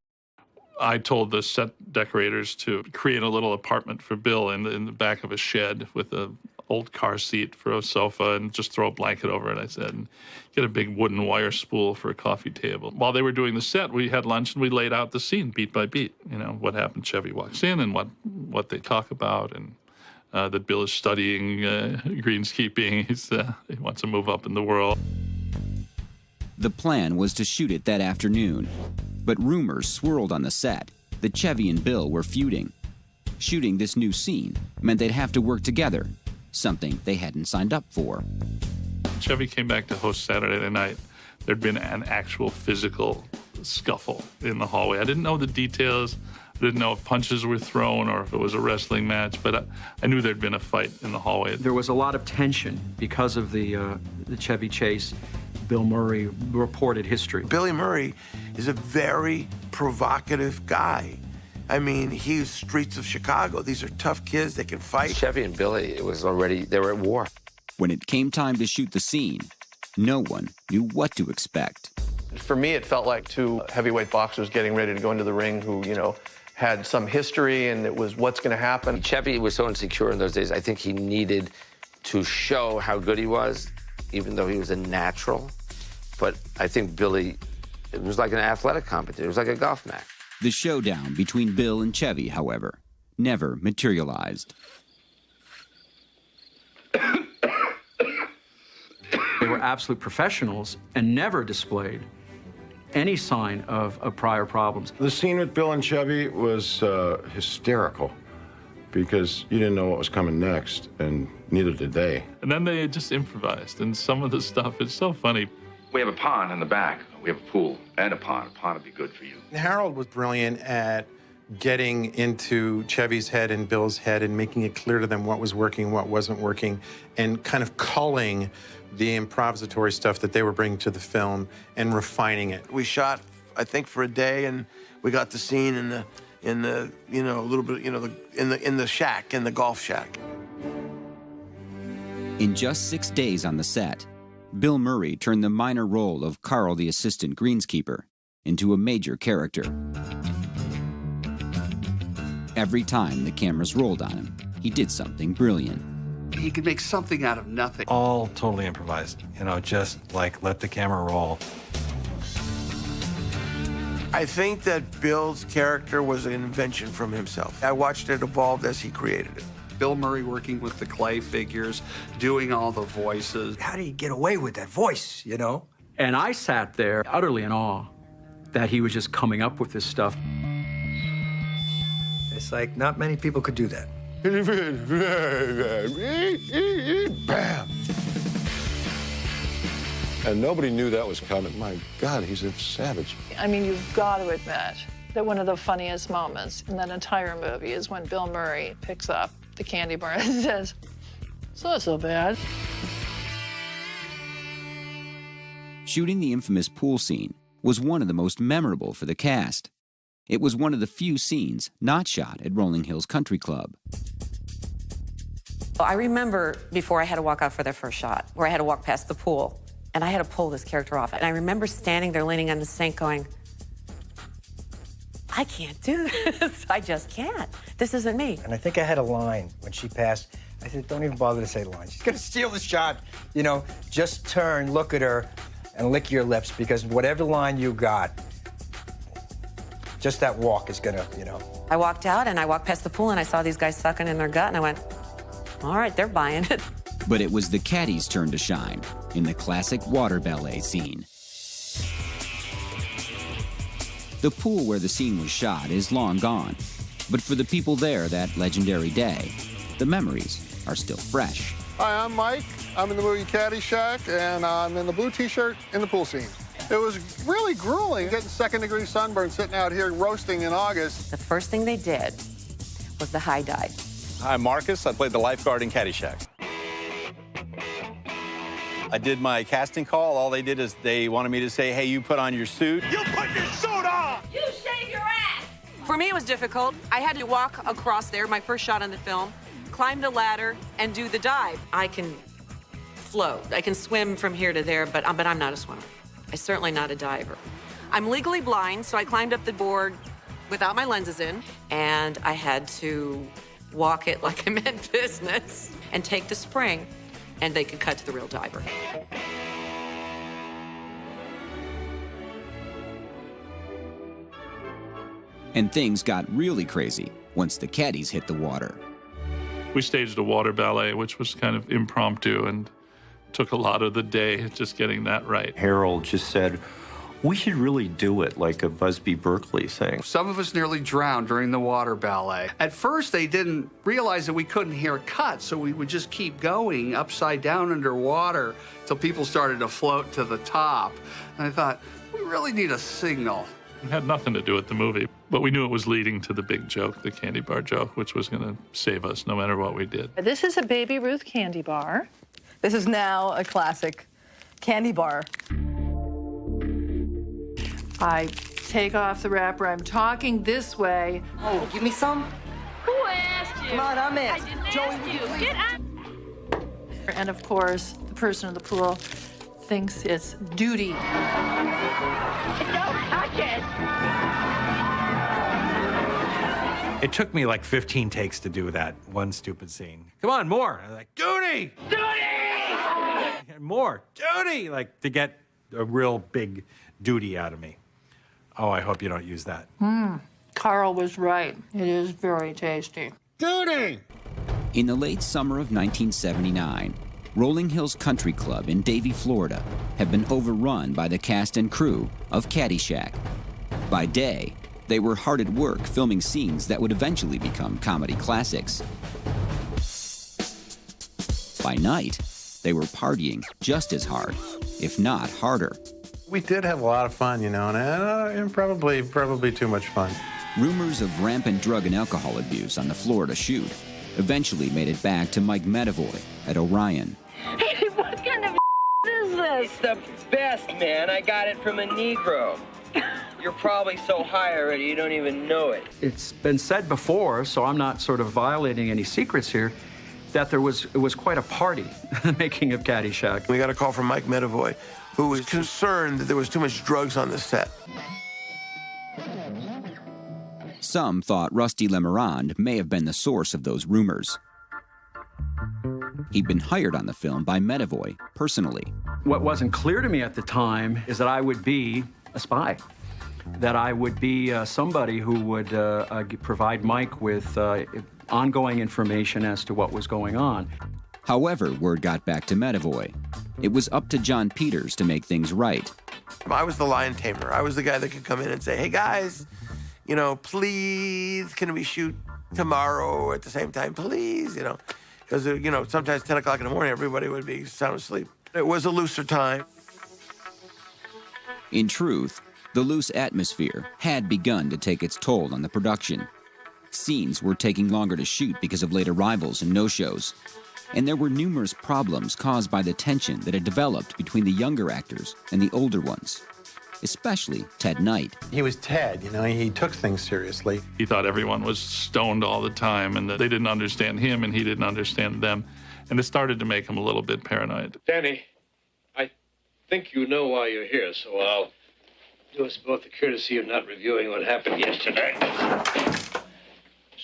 I told the set decorators to create a little apartment for Bill in the back of a shed with an old car seat for a sofa and just throw a blanket over it, I said, and get a big wooden wire spool for a coffee table. While they were doing the set, we had lunch and we laid out the scene beat by beat. You know, what happened, Chevy walks in and what they talk about, and that Bill is studying greenskeeping. He wants to move up in the world. The plan was to shoot it that afternoon, but rumors swirled on the set that Chevy and Bill were feuding. Shooting this new scene meant they'd have to work together, something they hadn't signed up for. Chevy came back to host Saturday Night. There'd been an actual physical scuffle in the hallway. I didn't know the details. I didn't know if punches were thrown or if it was a wrestling match, but I knew there'd been a fight in the hallway. There was a lot of tension because of the Chevy chase. Bill Murray reported history. Billy Murray is a very provocative guy. I mean, he's streets of Chicago. These are tough kids. They can fight. Chevy and Billy, they were at war. When it came time to shoot the scene, no one knew what to expect. For me, it felt like two heavyweight boxers getting ready to go into the ring who, you know, had some history, and it was what's going to happen. Chevy was so insecure in those days. I think he needed to show how good he was, even though he was a natural. But I think Billy, it was like an athletic competition. It was like a golf match. The showdown between Bill and Chevy, however, never materialized. They were absolute professionals and never displayed any sign of prior problems. The scene with Bill and Chevy was hysterical because you didn't know what was coming next, and neither did they. And then they just improvised, and some of the stuff is so funny. We have a pond in the back. We have a pool and a pond. A pond would be good for you. Harold was brilliant at getting into Chevy's head and Bill's head and making it clear to them what was working, what wasn't working, and kind of culling the improvisatory stuff that they were bringing to the film and refining it. We shot, I think, for a day, and we got the scene in the you know, a little bit, you know, in the shack, in the golf shack. In just 6 days on the set, Bill Murray turned the minor role of Carl the assistant greenskeeper into a major character. Every time the cameras rolled on him, he did something brilliant. He could make something out of nothing. All totally improvised. You know, just like let the camera roll. I think that Bill's character was an invention from himself. I watched it evolve as he created it. Bill Murray working with the clay figures, doing all the voices. How do you get away with that voice, you know? And I sat there utterly in awe that he was just coming up with this stuff. It's like not many people could do that. Bam! And nobody knew that was coming. My God, he's a savage. I mean, you've got to admit that one of the funniest moments in that entire movie is when Bill Murray picks up the candy bar and says, "It's not so bad." Shooting the infamous pool scene was one of the most memorable for the cast. It was one of the few scenes not shot at Rolling Hills Country Club. I remember before I had to walk out for their first shot, where I had to walk past the pool, and I had to pull this character off. And I remember standing there leaning on the sink going, I can't do this. I just can't. This isn't me. And I think I had a line when she passed. I said, don't even bother to say the line. She's gonna steal the shot. You know, just turn, look at her, and lick your lips, because whatever line you got, just that walk is gonna, you know. I walked out and I walked past the pool and I saw these guys sucking in their gut and I went, all right, they're buying it. But it was the caddies' turn to shine in the classic water ballet scene. The pool where the scene was shot is long gone, but for the people there that legendary day, the memories are still fresh. Hi, I'm Mike. I'm in the movie Caddyshack, and I'm in the blue T-shirt in the pool scene. It was really grueling, getting second-degree sunburn sitting out here roasting in August. The first thing they did was the high dive. I'm Marcus. I played the lifeguard in Caddyshack. I did my casting call. All they did is they wanted me to say, hey, you put on your suit. You put your suit on! You shave your ass! For me, it was difficult. I had to walk across there, my first shot on the film, climb the ladder and do the dive. I can float. I can swim from here to there, but I'm not a swimmer. I'm certainly not a diver. I'm legally blind, so I climbed up the board without my lenses in, and I had to walk it like I meant business and take the spring, and they could cut to the real diver. And things got really crazy once the caddies hit the water. We staged a water ballet, which was kind of impromptu and took a lot of the day just getting that right. Harold just said, we should really do it like a Busby Berkeley thing. Some of us nearly drowned during the water ballet. At first, they didn't realize that we couldn't hear a cut, so we would just keep going upside down underwater until people started to float to the top. And I thought, we really need a signal. It had nothing to do with the movie, but we knew it was leading to the big joke, the candy bar joke, which was going to save us no matter what we did. This is a Baby Ruth candy bar. This is now a classic candy bar. I take off the wrapper. I'm talking this way. Oh, give me some. Who asked you? Come on, I'm in. I didn't Joey, ask will you. you please? Get out. And of course, the person in the pool thinks it's duty. Don't touch it. It took me like 15 takes to do that one stupid scene. Come on, more. I'm like, duty! Duty! More, duty! Like, to get a real big duty out of me. Oh, I hope you don't use that. Carl was right. It is very tasty. Duty! In the late summer of 1979, Rolling Hills Country Club in Davie, Florida, had been overrun by the cast and crew of Caddyshack. By day, they were hard at work filming scenes that would eventually become comedy classics. By night, they were partying just as hard, if not harder. We did have a lot of fun, you know, and probably too much fun. Rumors of rampant drug and alcohol abuse on the Florida shoot eventually made it back to Mike Medavoy at Orion. Hey, what kind of is this? It's the best, man. I got it from a Negro. You're probably so high already you don't even know it. It's been said before, so I'm not sort of violating any secrets here, that it was quite a party, the making of Caddyshack. We got a call from Mike Medavoy, who was concerned that there was too much drugs on the set. Some thought Rusty Lemarand may have been the source of those rumors. He'd been hired on the film by Medavoy personally. What wasn't clear to me at the time is that I would be a spy, that I would be somebody who would provide Mike with ongoing information as to what was going on. However, word got back to Medavoy. It was up to John Peters to make things right. I was the lion tamer. I was the guy that could come in and say, hey, guys, you know, please, can we shoot tomorrow at the same time, please, you know? Because, you know, sometimes 10 o'clock in the morning, everybody would be sound asleep. It was a looser time. In truth, the loose atmosphere had begun to take its toll on the production. Scenes were taking longer to shoot because of late arrivals and no-shows. And there were numerous problems caused by the tension that had developed between the younger actors and the older ones, especially Ted Knight. He was Ted, you know, he took things seriously. He thought everyone was stoned all the time and that they didn't understand him and he didn't understand them. And it started to make him a little bit paranoid. Danny, I think you know why you're here, so I'll do us both the courtesy of not reviewing what happened yesterday.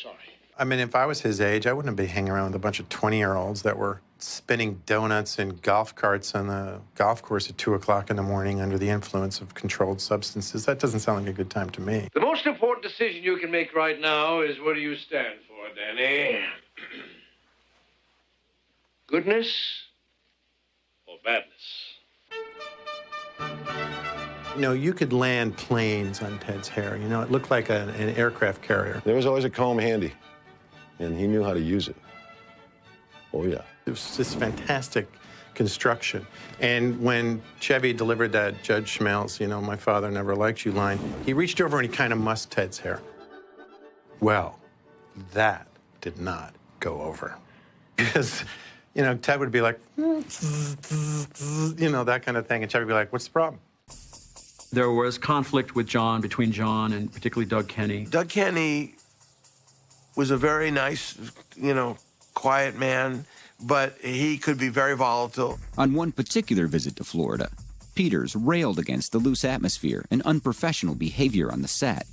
Sorry. I mean, if I was his age, I wouldn't be hanging around with a bunch of 20-year-olds that were spinning donuts in golf carts on the golf course at 2 o'clock in the morning under the influence of controlled substances. That doesn't sound like a good time to me. The most important decision you can make right now is what do you stand for, Danny? Goodness or badness? You know, you could land planes on Ted's hair. You know, it looked like an aircraft carrier. There was always a comb handy, and he knew how to use it. Oh, yeah. It was just fantastic construction. And when Chevy delivered that Judge Schmelz, you know, my father never liked you line, he reached over and he kind of mussed Ted's hair. Well, that did not go over. Because, you know, Ted would be like, you know, that kind of thing. And Chevy would be like, what's the problem? There was conflict with John, between John and particularly Doug Kenny. Doug Kenny was a very nice, you know, quiet man, but he could be very volatile. On one particular visit to Florida, Peters railed against the loose atmosphere and unprofessional behavior on the set.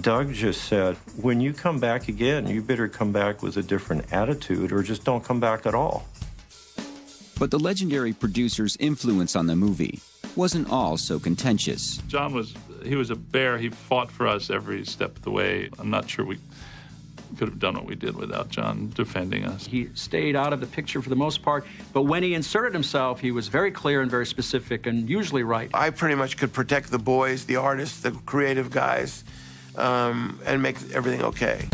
Doug just said, when you come back again, you better come back with a different attitude or just don't come back at all. But the legendary producer's influence on the movie wasn't all so contentious. John was a bear. He fought for us every step of the way. I'm not sure we could have done what we did without John defending us. He stayed out of the picture for the most part, but when he inserted himself, he was very clear and very specific and usually right. I pretty much could protect the boys, the artists, the creative guys, and make everything okay.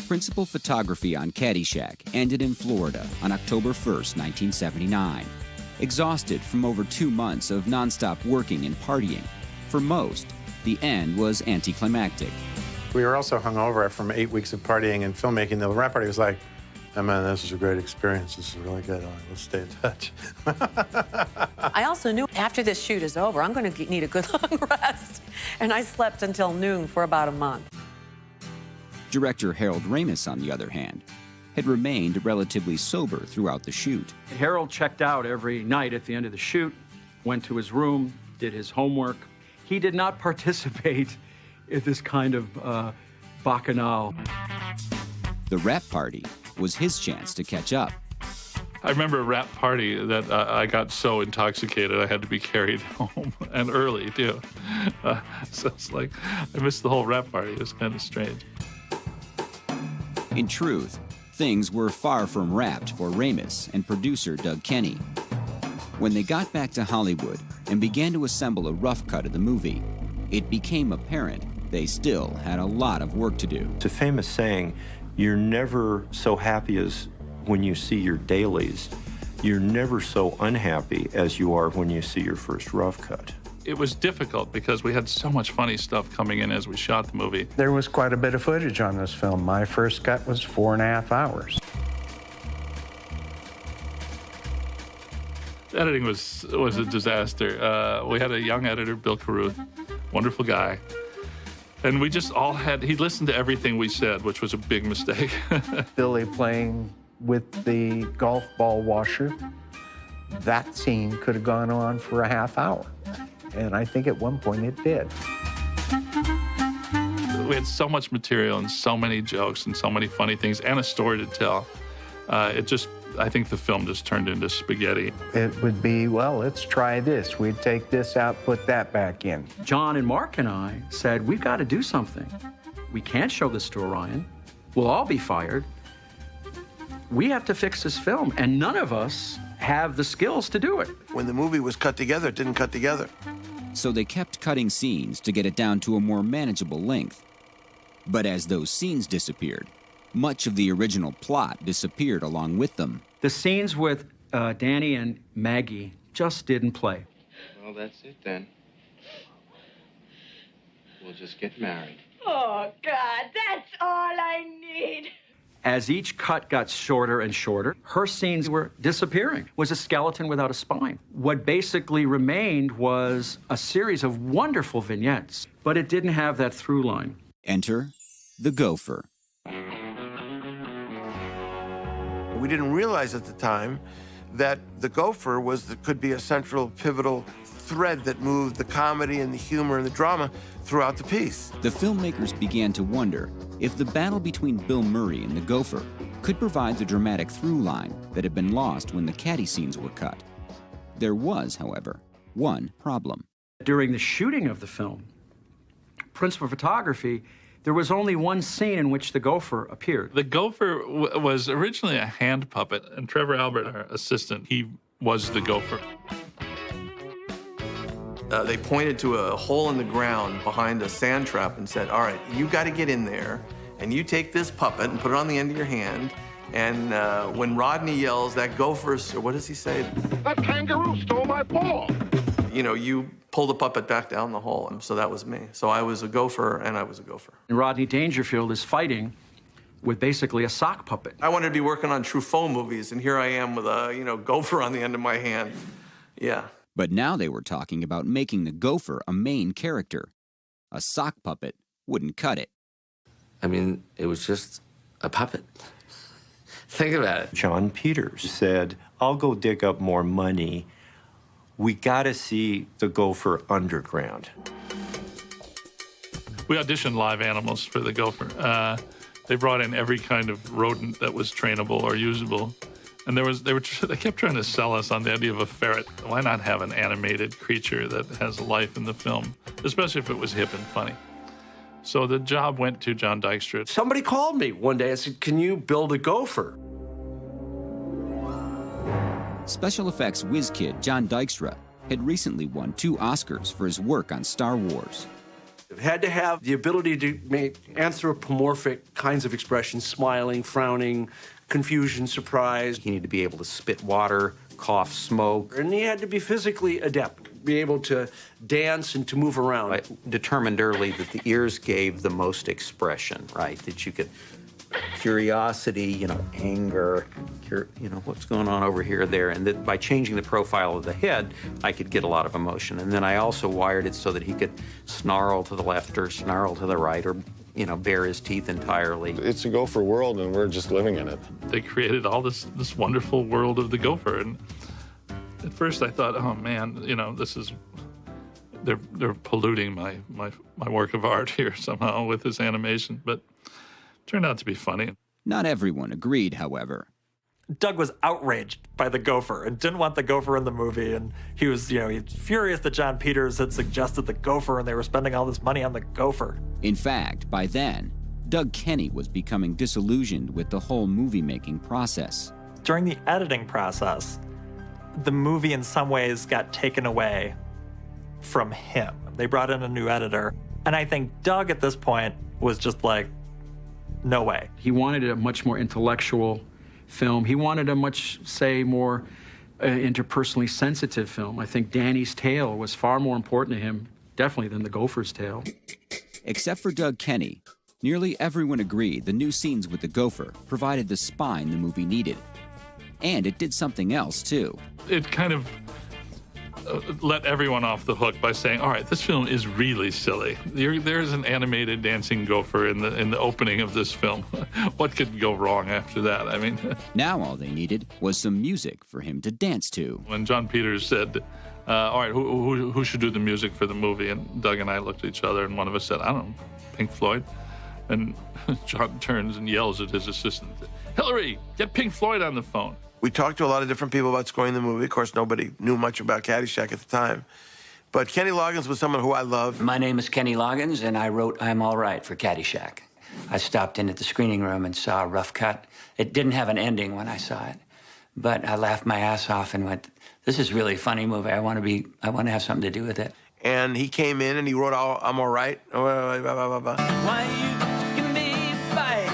Principal photography on Caddyshack ended in Florida on October 1st, 1979. Exhausted from over 2 months of nonstop working and partying, for most, the end was anticlimactic. We were also hungover from 8 weeks of partying and filmmaking. The wrap party was like, oh man, this is a great experience. This is really good. Let's stay in touch. I also knew after this shoot is over, I'm going to need a good long rest. And I slept until noon for about a month. Director Harold Ramis, on the other hand, had remained relatively sober throughout the shoot. Harold checked out every night at the end of the shoot, went to his room, did his homework. He did not participate in this kind of bacchanal. The wrap party was his chance to catch up. I remember a wrap party that I got so intoxicated I had to be carried home, and early, too. So it's like, I missed the whole wrap party. It was kind of strange. In truth, things were far from wrapped for Ramis and producer Doug Kenney. When they got back to Hollywood and began to assemble a rough cut of the movie, it became apparent they still had a lot of work to do. It's a famous saying, you're never so happy as when you see your dailies. You're never so unhappy as you are when you see your first rough cut. It was difficult because we had so much funny stuff coming in as we shot the movie. There was quite a bit of footage on this film. My first cut was 4.5 hours. Editing was a disaster. We had a young editor, Bill Carruth, wonderful guy. And we just all he listened to everything we said, which was a big mistake. Billy playing with the golf ball washer, that scene could have gone on for a half hour. And I think at one point it did. We had so much material and so many jokes and so many funny things and a story to tell. I think the film just turned into spaghetti. It would be, well, let's try this. We'd take this out, put that back in. John and Mark and I said, we've got to do something. We can't show this to Orion. We'll all be fired. We have to fix this film, and none of us have the skills to do it. When the movie was cut together, it didn't cut together. So they kept cutting scenes to get it down to a more manageable length. But as those scenes disappeared, much of the original plot disappeared along with them. The scenes with Danny and Maggie just didn't play. Well, that's it then. We'll just get married. Oh, God, that's all I need. As each cut got shorter and shorter, her scenes were disappearing. It was a skeleton without a spine. What basically remained was a series of wonderful vignettes, but it didn't have that through line. Enter the gopher. We didn't realize at the time that the gopher could be a central, pivotal thread that moved the comedy and the humor and the drama throughout the piece. The filmmakers began to wonder if the battle between Bill Murray and the gopher could provide the dramatic through line that had been lost when the caddy scenes were cut. There was, however, one problem. During the shooting of the film, principal photography, there was only one scene in which the gopher appeared. The gopher was originally a hand puppet, and Trevor Albert, our assistant, he was the gopher. They pointed to a hole in the ground behind a sand trap and said, all right, you got to get in there, and you take this puppet and put it on the end of your hand, and when Rodney yells, that gopher's, or what does he say? That kangaroo stole my ball. You know, you pull the puppet back down the hole, and so that was me. So I was a gopher, and I was a gopher. And Rodney Dangerfield is fighting with basically a sock puppet. I wanted to be working on Truffaut movies, and here I am with a, gopher on the end of my hand. Yeah. But now they were talking about making the gopher a main character. A sock puppet wouldn't cut it. I mean, it was just A puppet. Think about it. John Peters said, I'll go dig up more money. We got to see the gopher underground. We auditioned live animals for the gopher. They brought in every kind of rodent that was trainable or usable. And they kept trying to sell us on the idea of a ferret. Why not have an animated creature that has life in the film, especially if it was hip and funny? So the job went to John Dykstra. Somebody called me one day and said, can you build a gopher? Special effects whiz kid John Dykstra had recently won 2 Oscars for his work on Star Wars. It had to have the ability to make anthropomorphic kinds of expressions, smiling, frowning, confusion, surprise. He needed to be able to spit water, cough smoke. And he had to be physically adept, be able to dance and to move around. I determined early that the ears gave the most expression, right? That you could, curiosity, anger, what's going on over here, there. And that by changing the profile of the head, I could get a lot of emotion. And then I also wired it so that he could snarl to the left or snarl to the right or bare his teeth entirely. It's a gopher world, and we're just living in it. They created all this wonderful world of the gopher, and at first I thought, oh man, this is they're polluting my work of art here somehow with this animation, but it turned out to be funny. Not everyone agreed, however. Doug was outraged by the gopher and didn't want the gopher in the movie, and he was furious that John Peters had suggested the gopher and they were spending all this money on the gopher. In fact, by then, Doug Kenney was becoming disillusioned with the whole movie-making process. During the editing process, the movie in some ways got taken away from him. They brought in a new editor, and I think Doug at this point was just like, no way. He wanted a much more intellectual film. He wanted a much, more interpersonally sensitive film. I think Danny's tale was far more important to him, definitely, than the gopher's tale. Except for Doug Kenney, nearly everyone agreed the new scenes with the gopher provided the spine the movie needed. And it did something else, too. It kind of let everyone off the hook by saying, all right, this film is really silly. There's an animated dancing gopher in the opening of this film. What could go wrong after that? I mean... Now all they needed was some music for him to dance to. When John Peters said, all right, who should do the music for the movie? And Doug and I looked at each other, and one of us said, I don't know, Pink Floyd. And John turns and yells at his assistant, Hillary, get Pink Floyd on the phone. We talked to a lot of different people about scoring the movie. Of course, nobody knew much about Caddyshack at the time. But Kenny Loggins was someone who I loved. My name is Kenny Loggins, and I wrote I'm All Right for Caddyshack. I stopped in at the screening room and saw a rough cut. It didn't have an ending when I saw it. But I laughed my ass off and went, this is really a funny movie. I want to have something to do with it. And he came in and he wrote I'm All Right. Why you give me a bite?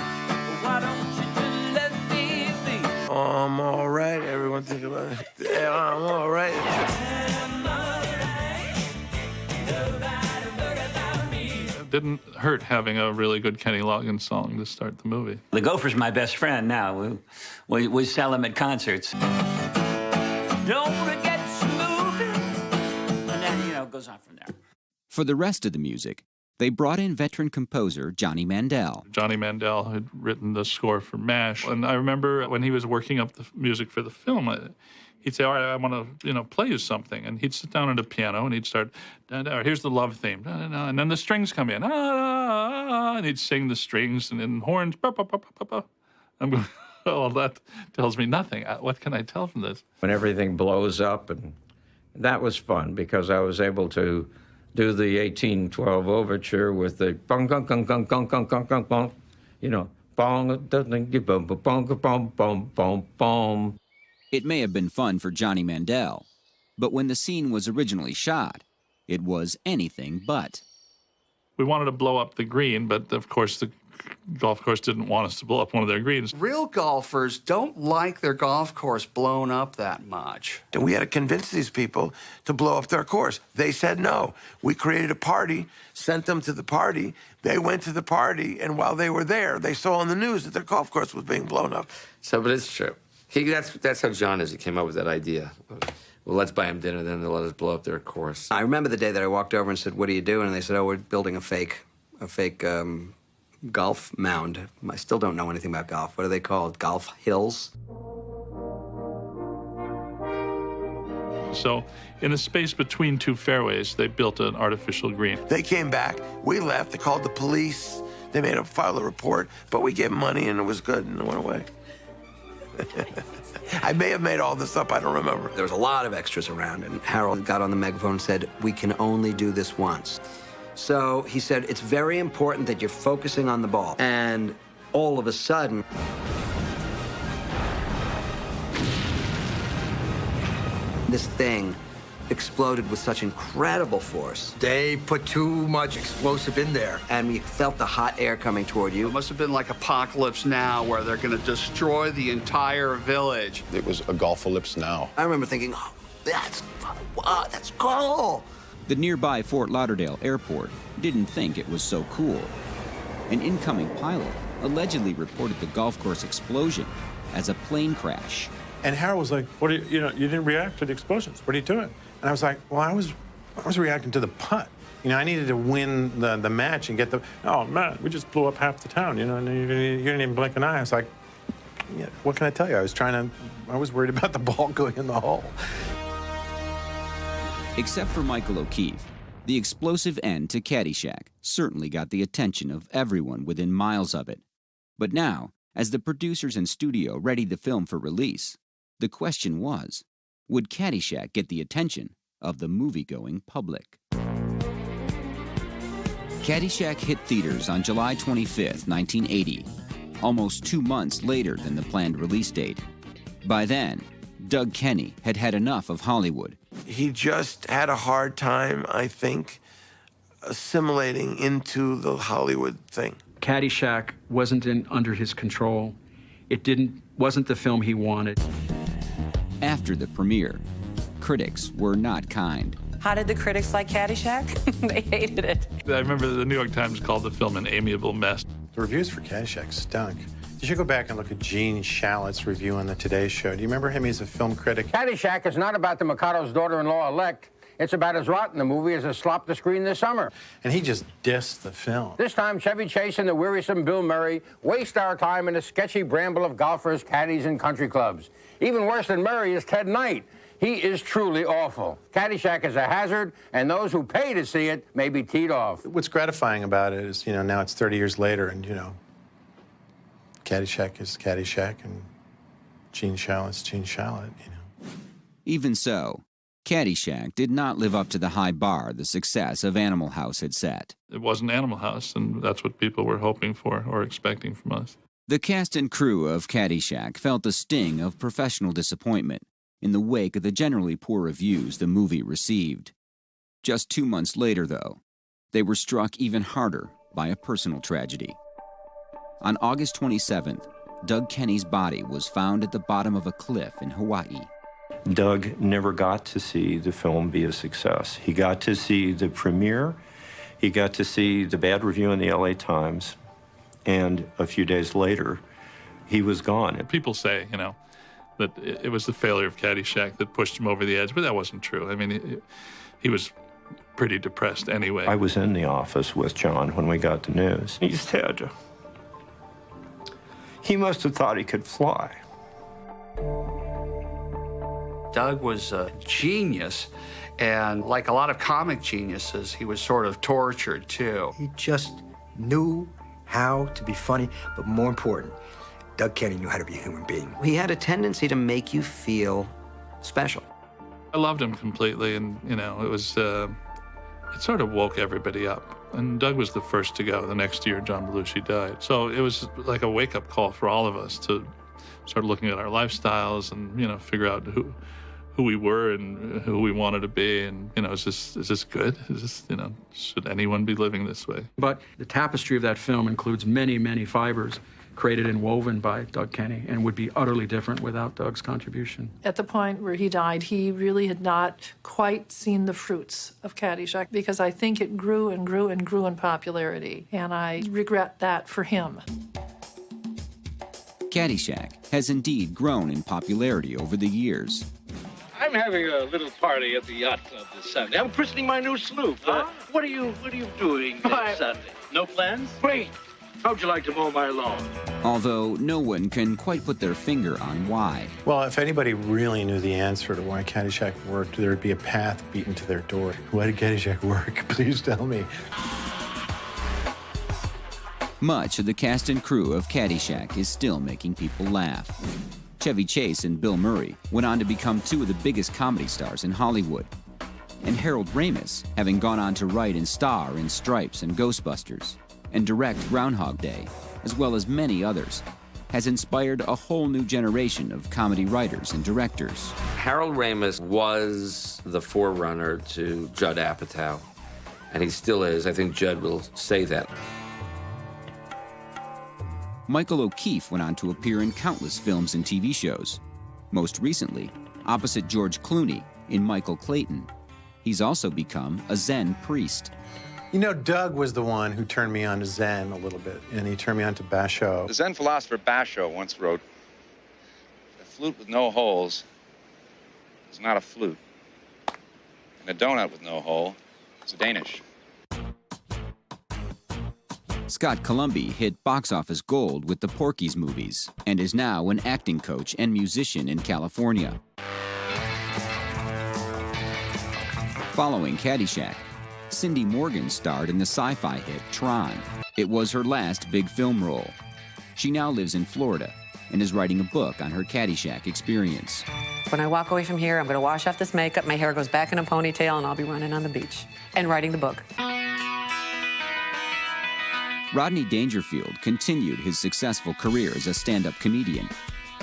Why don't you just let me be? I'm all right. Everyone think about it. Yeah, I'm all right. It didn't hurt having a really good Kenny Loggins song to start the movie. The gopher's my best friend now. We sell him at concerts. Don't get moving. And then, it goes on from there. For the rest of the music, they brought in veteran composer Johnny Mandel. Johnny Mandel had written the score for MASH. And I remember when he was working up the music for the film, he'd say, all right, I want to, play you something. And he'd sit down at a piano and he'd start, here's the love theme. And then the strings come in. And he'd sing the strings and then horns. I'm going, well, that tells me nothing. What can I tell from this? When everything blows up, and that was fun because I was able to do the 1812 overture with the bong gong gong gong gong gong gong gong bong, bong bong bong bong bong. It may have been fun for Johnny Mandel, but when the scene was originally shot, it was anything but. We wanted to blow up the green, but of course the golf course didn't want us to blow up one of their greens. Real golfers don't like their golf course blown up that much. And we had to convince these people to blow up their course. They said no. We created a party, sent them to the party. They went to the party, and while they were there, they saw on the news that their golf course was being blown up. So, but it's true. That's how John is. He came up with that idea. Well, let's buy them dinner, then they'll let us blow up their course. I remember the day that I walked over and said, what are you doing? And they said, oh, we're building a fake golf mound. I still don't know anything about golf. What are they called? Golf hills? So in the space between two fairways, they built an artificial green. They came back. We left. They called the police. They made a file a report, but we gave them money and it was good and it went away. I may have made all this up. I don't remember. There was a lot of extras around, and Harold got on the megaphone and said, "We can only do this once." So he said, "It's very important that you're focusing on the ball." And all of a sudden, this thing exploded with such incredible force. They put too much explosive in there. And we felt the hot air coming toward you. It must have been like Apocalypse Now, where they're going to destroy the entire village. It was a Golfalypse Now. I remember thinking, oh, that's cool. The nearby Fort Lauderdale airport didn't think it was so cool. An incoming pilot allegedly reported the golf course explosion as a plane crash. And Harold was like, "What are you you didn't react to the explosions. What are you doing?" And I was like, "Well, I was reacting to the putt. I needed to win the match and get the. Oh man, we just blew up half the town. And you didn't even blink an eye." I was like, "Yeah, what can I tell you? I was worried about the ball going in the hole." Except for Michael O'Keefe, the explosive end to Caddyshack certainly got the attention of everyone within miles of it. But now, as the producers and studio readied the film for release, the question was, would Caddyshack get the attention of the movie-going public? Caddyshack hit theaters on July 25th, 1980, almost 2 months later than the planned release date. By then, Doug Kenney had had enough of Hollywood. He just had a hard time, I think, assimilating into the Hollywood thing. Caddyshack wasn't under his control. It wasn't the film he wanted. After the premiere, critics were not kind. How did the critics like Caddyshack? They hated it. I remember the New York Times called the film an amiable mess. The reviews for Caddyshack stunk. You should go back and look at Gene Shalit's review on the Today Show. Do you remember him? He's a film critic. Caddyshack is not about the Mikado's daughter-in-law elect. It's about as rotten a movie as has slopped the screen this summer. And he just dissed the film. This time, Chevy Chase and the wearisome Bill Murray waste our time in a sketchy bramble of golfers, caddies, and country clubs. Even worse than Murray is Ted Knight. He is truly awful. Caddyshack is a hazard, and those who pay to see it may be teed off. What's gratifying about it is, now it's 30 years later, and, Caddyshack is Caddyshack, and Gene Shalit's Gene Shalit, Even so, Caddyshack did not live up to the high bar the success of Animal House had set. It wasn't Animal House, and that's what people were hoping for or expecting from us. The cast and crew of Caddyshack felt the sting of professional disappointment in the wake of the generally poor reviews the movie received. Just 2 months later, though, they were struck even harder by a personal tragedy. On August 27th, Doug Kenney's body was found at the bottom of a cliff in Hawaii. Doug never got to see the film be a success. He got to see the premiere, he got to see the bad review in the LA Times, and a few days later, he was gone. People say, that it was the failure of Caddyshack that pushed him over the edge, but that wasn't true. I mean, he was pretty depressed anyway. I was in the office with John when we got the news. He just had to. He must have thought he could fly. Doug was a genius, and like a lot of comic geniuses, he was sort of tortured, too. He just knew how to be funny, but more important, Doug Kenney knew how to be a human being. He had a tendency to make you feel special. I loved him completely, and, it was, it sort of woke everybody up. And Doug was the first to go. The next year, John Belushi died. So it was like a wake-up call for all of us to start looking at our lifestyles and, figure out who we were and who we wanted to be. And, is this good? Is this, should anyone be living this way? But the tapestry of that film includes many, many fibers created and woven by Doug Kenney and would be utterly different without Doug's contribution. At the point where he died, he really had not quite seen the fruits of Caddyshack because I think it grew and grew and grew in popularity, and I regret that for him. Caddyshack has indeed grown in popularity over the years. I'm having a little party at the yacht club this Sunday. I'm christening my new sloop. What are you doing this Sunday? No plans? Wait. How'd you like to mow my lawn? Although no one can quite put their finger on why. Well, if anybody really knew the answer to why Caddyshack worked, there'd be a path beaten to their door. Why did Caddyshack work? Please tell me. Much of the cast and crew of Caddyshack is still making people laugh. Chevy Chase and Bill Murray went on to become two of the biggest comedy stars in Hollywood. And Harold Ramis, having gone on to write and star in Stripes and Ghostbusters, and direct Groundhog Day, as well as many others, has inspired a whole new generation of comedy writers and directors. Harold Ramis was the forerunner to Judd Apatow, and he still is. I think Judd will say that. Michael O'Keefe went on to appear in countless films and TV shows. Most recently, opposite George Clooney in Michael Clayton. He's also become a Zen priest. You know, Doug was the one who turned me on to Zen a little bit, and he turned me on to Basho. The Zen philosopher Basho once wrote, "A flute with no holes is not a flute, and a donut with no hole is a Danish." Scott Columbia hit box office gold with the Porky's movies and is now an acting coach and musician in California. Following Caddyshack, Cindy Morgan starred in the sci-fi hit Tron. It was her last big film role. She now lives in Florida and is writing a book on her Caddyshack experience. When I walk away from here, I'm going to wash off this makeup, my hair goes back in a ponytail, and I'll be running on the beach and writing the book. Rodney Dangerfield continued his successful career as a stand-up comedian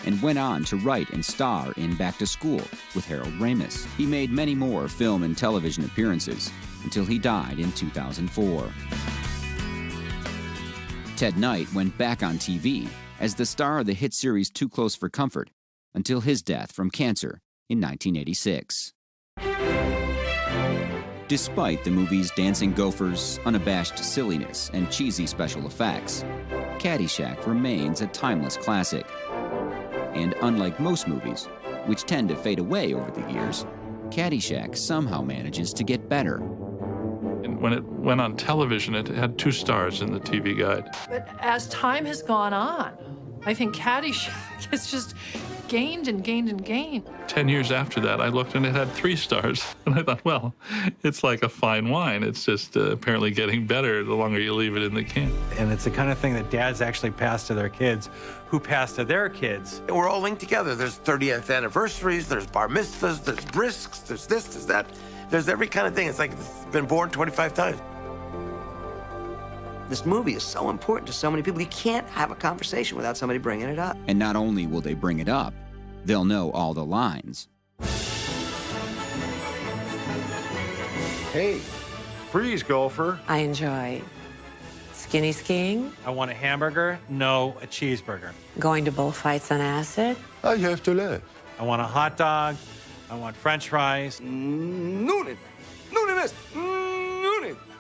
and went on to write and star in Back to School with Harold Ramis. He made many more film and television appearances until he died in 2004. Ted Knight went back on TV as the star of the hit series Too Close for Comfort until his death from cancer in 1986. Despite the movie's dancing gophers, unabashed silliness, and cheesy special effects, Caddyshack remains a timeless classic. And unlike most movies, which tend to fade away over the years, Caddyshack somehow manages to get better. And when it went on television, it had 2 stars in the TV guide. But as time has gone on, I think Caddyshack has just gained and gained and gained. 10 years after that, I looked and it had 3 stars. And I thought, well, it's like a fine wine. It's just apparently getting better the longer you leave it in the can. And it's the kind of thing that dads actually pass to their kids, who pass to their kids. We're all linked together. There's 30th anniversaries, there's bar mitzvahs, there's brisks, there's this, there's that. There's every kind of thing. It's like it's been born 25 times. This movie is so important to so many people. You can't have a conversation without somebody bringing it up. And not only will they bring it up, they'll know all the lines. Hey, freeze, golfer. I enjoy skinny skiing, I want a hamburger, no, a cheeseburger. going to bullfights on acid. I have to laugh. I want a hot dog, I want french fries. Noonin. Noonin.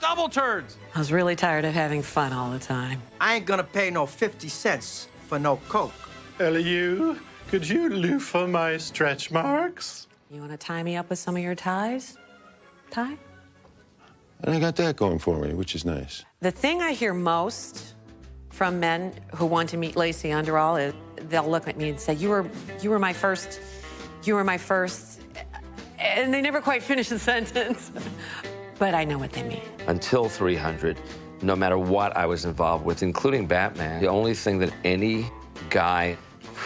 Double turds. I was really tired of having fun all the time. I ain't gonna pay no 50 cents for no Coke. Eliu, could you loofah my stretch marks? You want to tie me up with some of your ties? Tie? And I got that going for me, which is nice. The thing I hear most from men who want to meet Lacey Underall is they'll look at me and say, you were my first, and they never quite finish the sentence. But I know what they mean. Until 300, no matter what I was involved with, including Batman, the only thing that any guy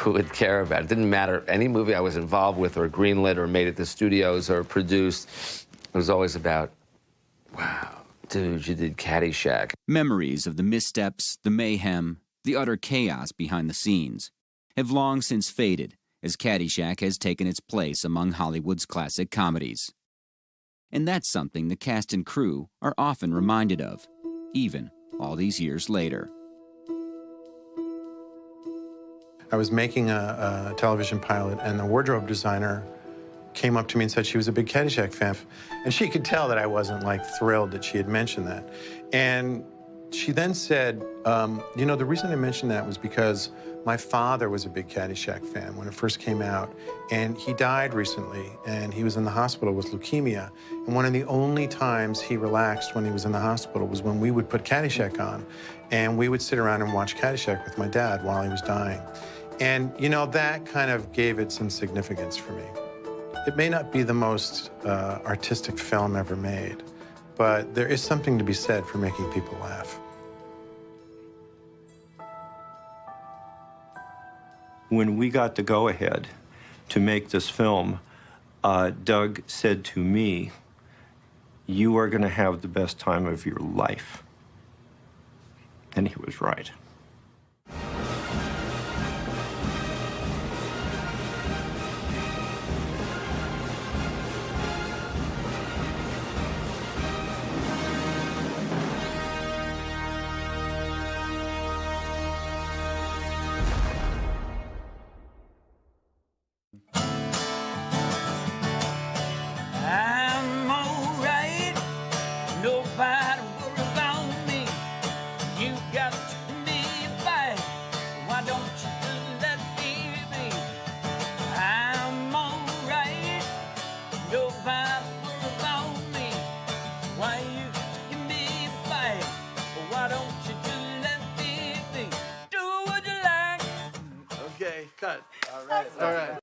would care about, it didn't matter, any movie I was involved with or greenlit or made at the studios or produced, it was always about, wow, dude, you did Caddyshack. Memories of the missteps, the mayhem, the utter chaos behind the scenes have long since faded as Caddyshack has taken its place among Hollywood's classic comedies. And that's something the cast and crew are often reminded of, even all these years later. I was making a television pilot, and the wardrobe designer came up to me and said she was a big Caddyshack fan. And she could tell that I wasn't, like, thrilled that she had mentioned that. And She then said, you know, the reason I mentioned that was because my father was a big Caddyshack fan when it first came out, and he died recently, and he was in the hospital with leukemia. And one of the only times he relaxed when he was in the hospital was when we would put Caddyshack on, and we would sit around and watch Caddyshack with my dad while he was dying. And, you know, that kind of gave it some significance for me. It may not be the most artistic film ever made, but there is something to be said for making people laugh. When we got the go-ahead to make this film, Doug said to me, "You are going to have the best time of your life." And he was right. I'm alright, nobody worry about me. You got me back, why don't you just let me be? I'm alright, nobody worry about me. Why you taking me back, why don't you just let me be? Do what you like. Okay, cut. All right.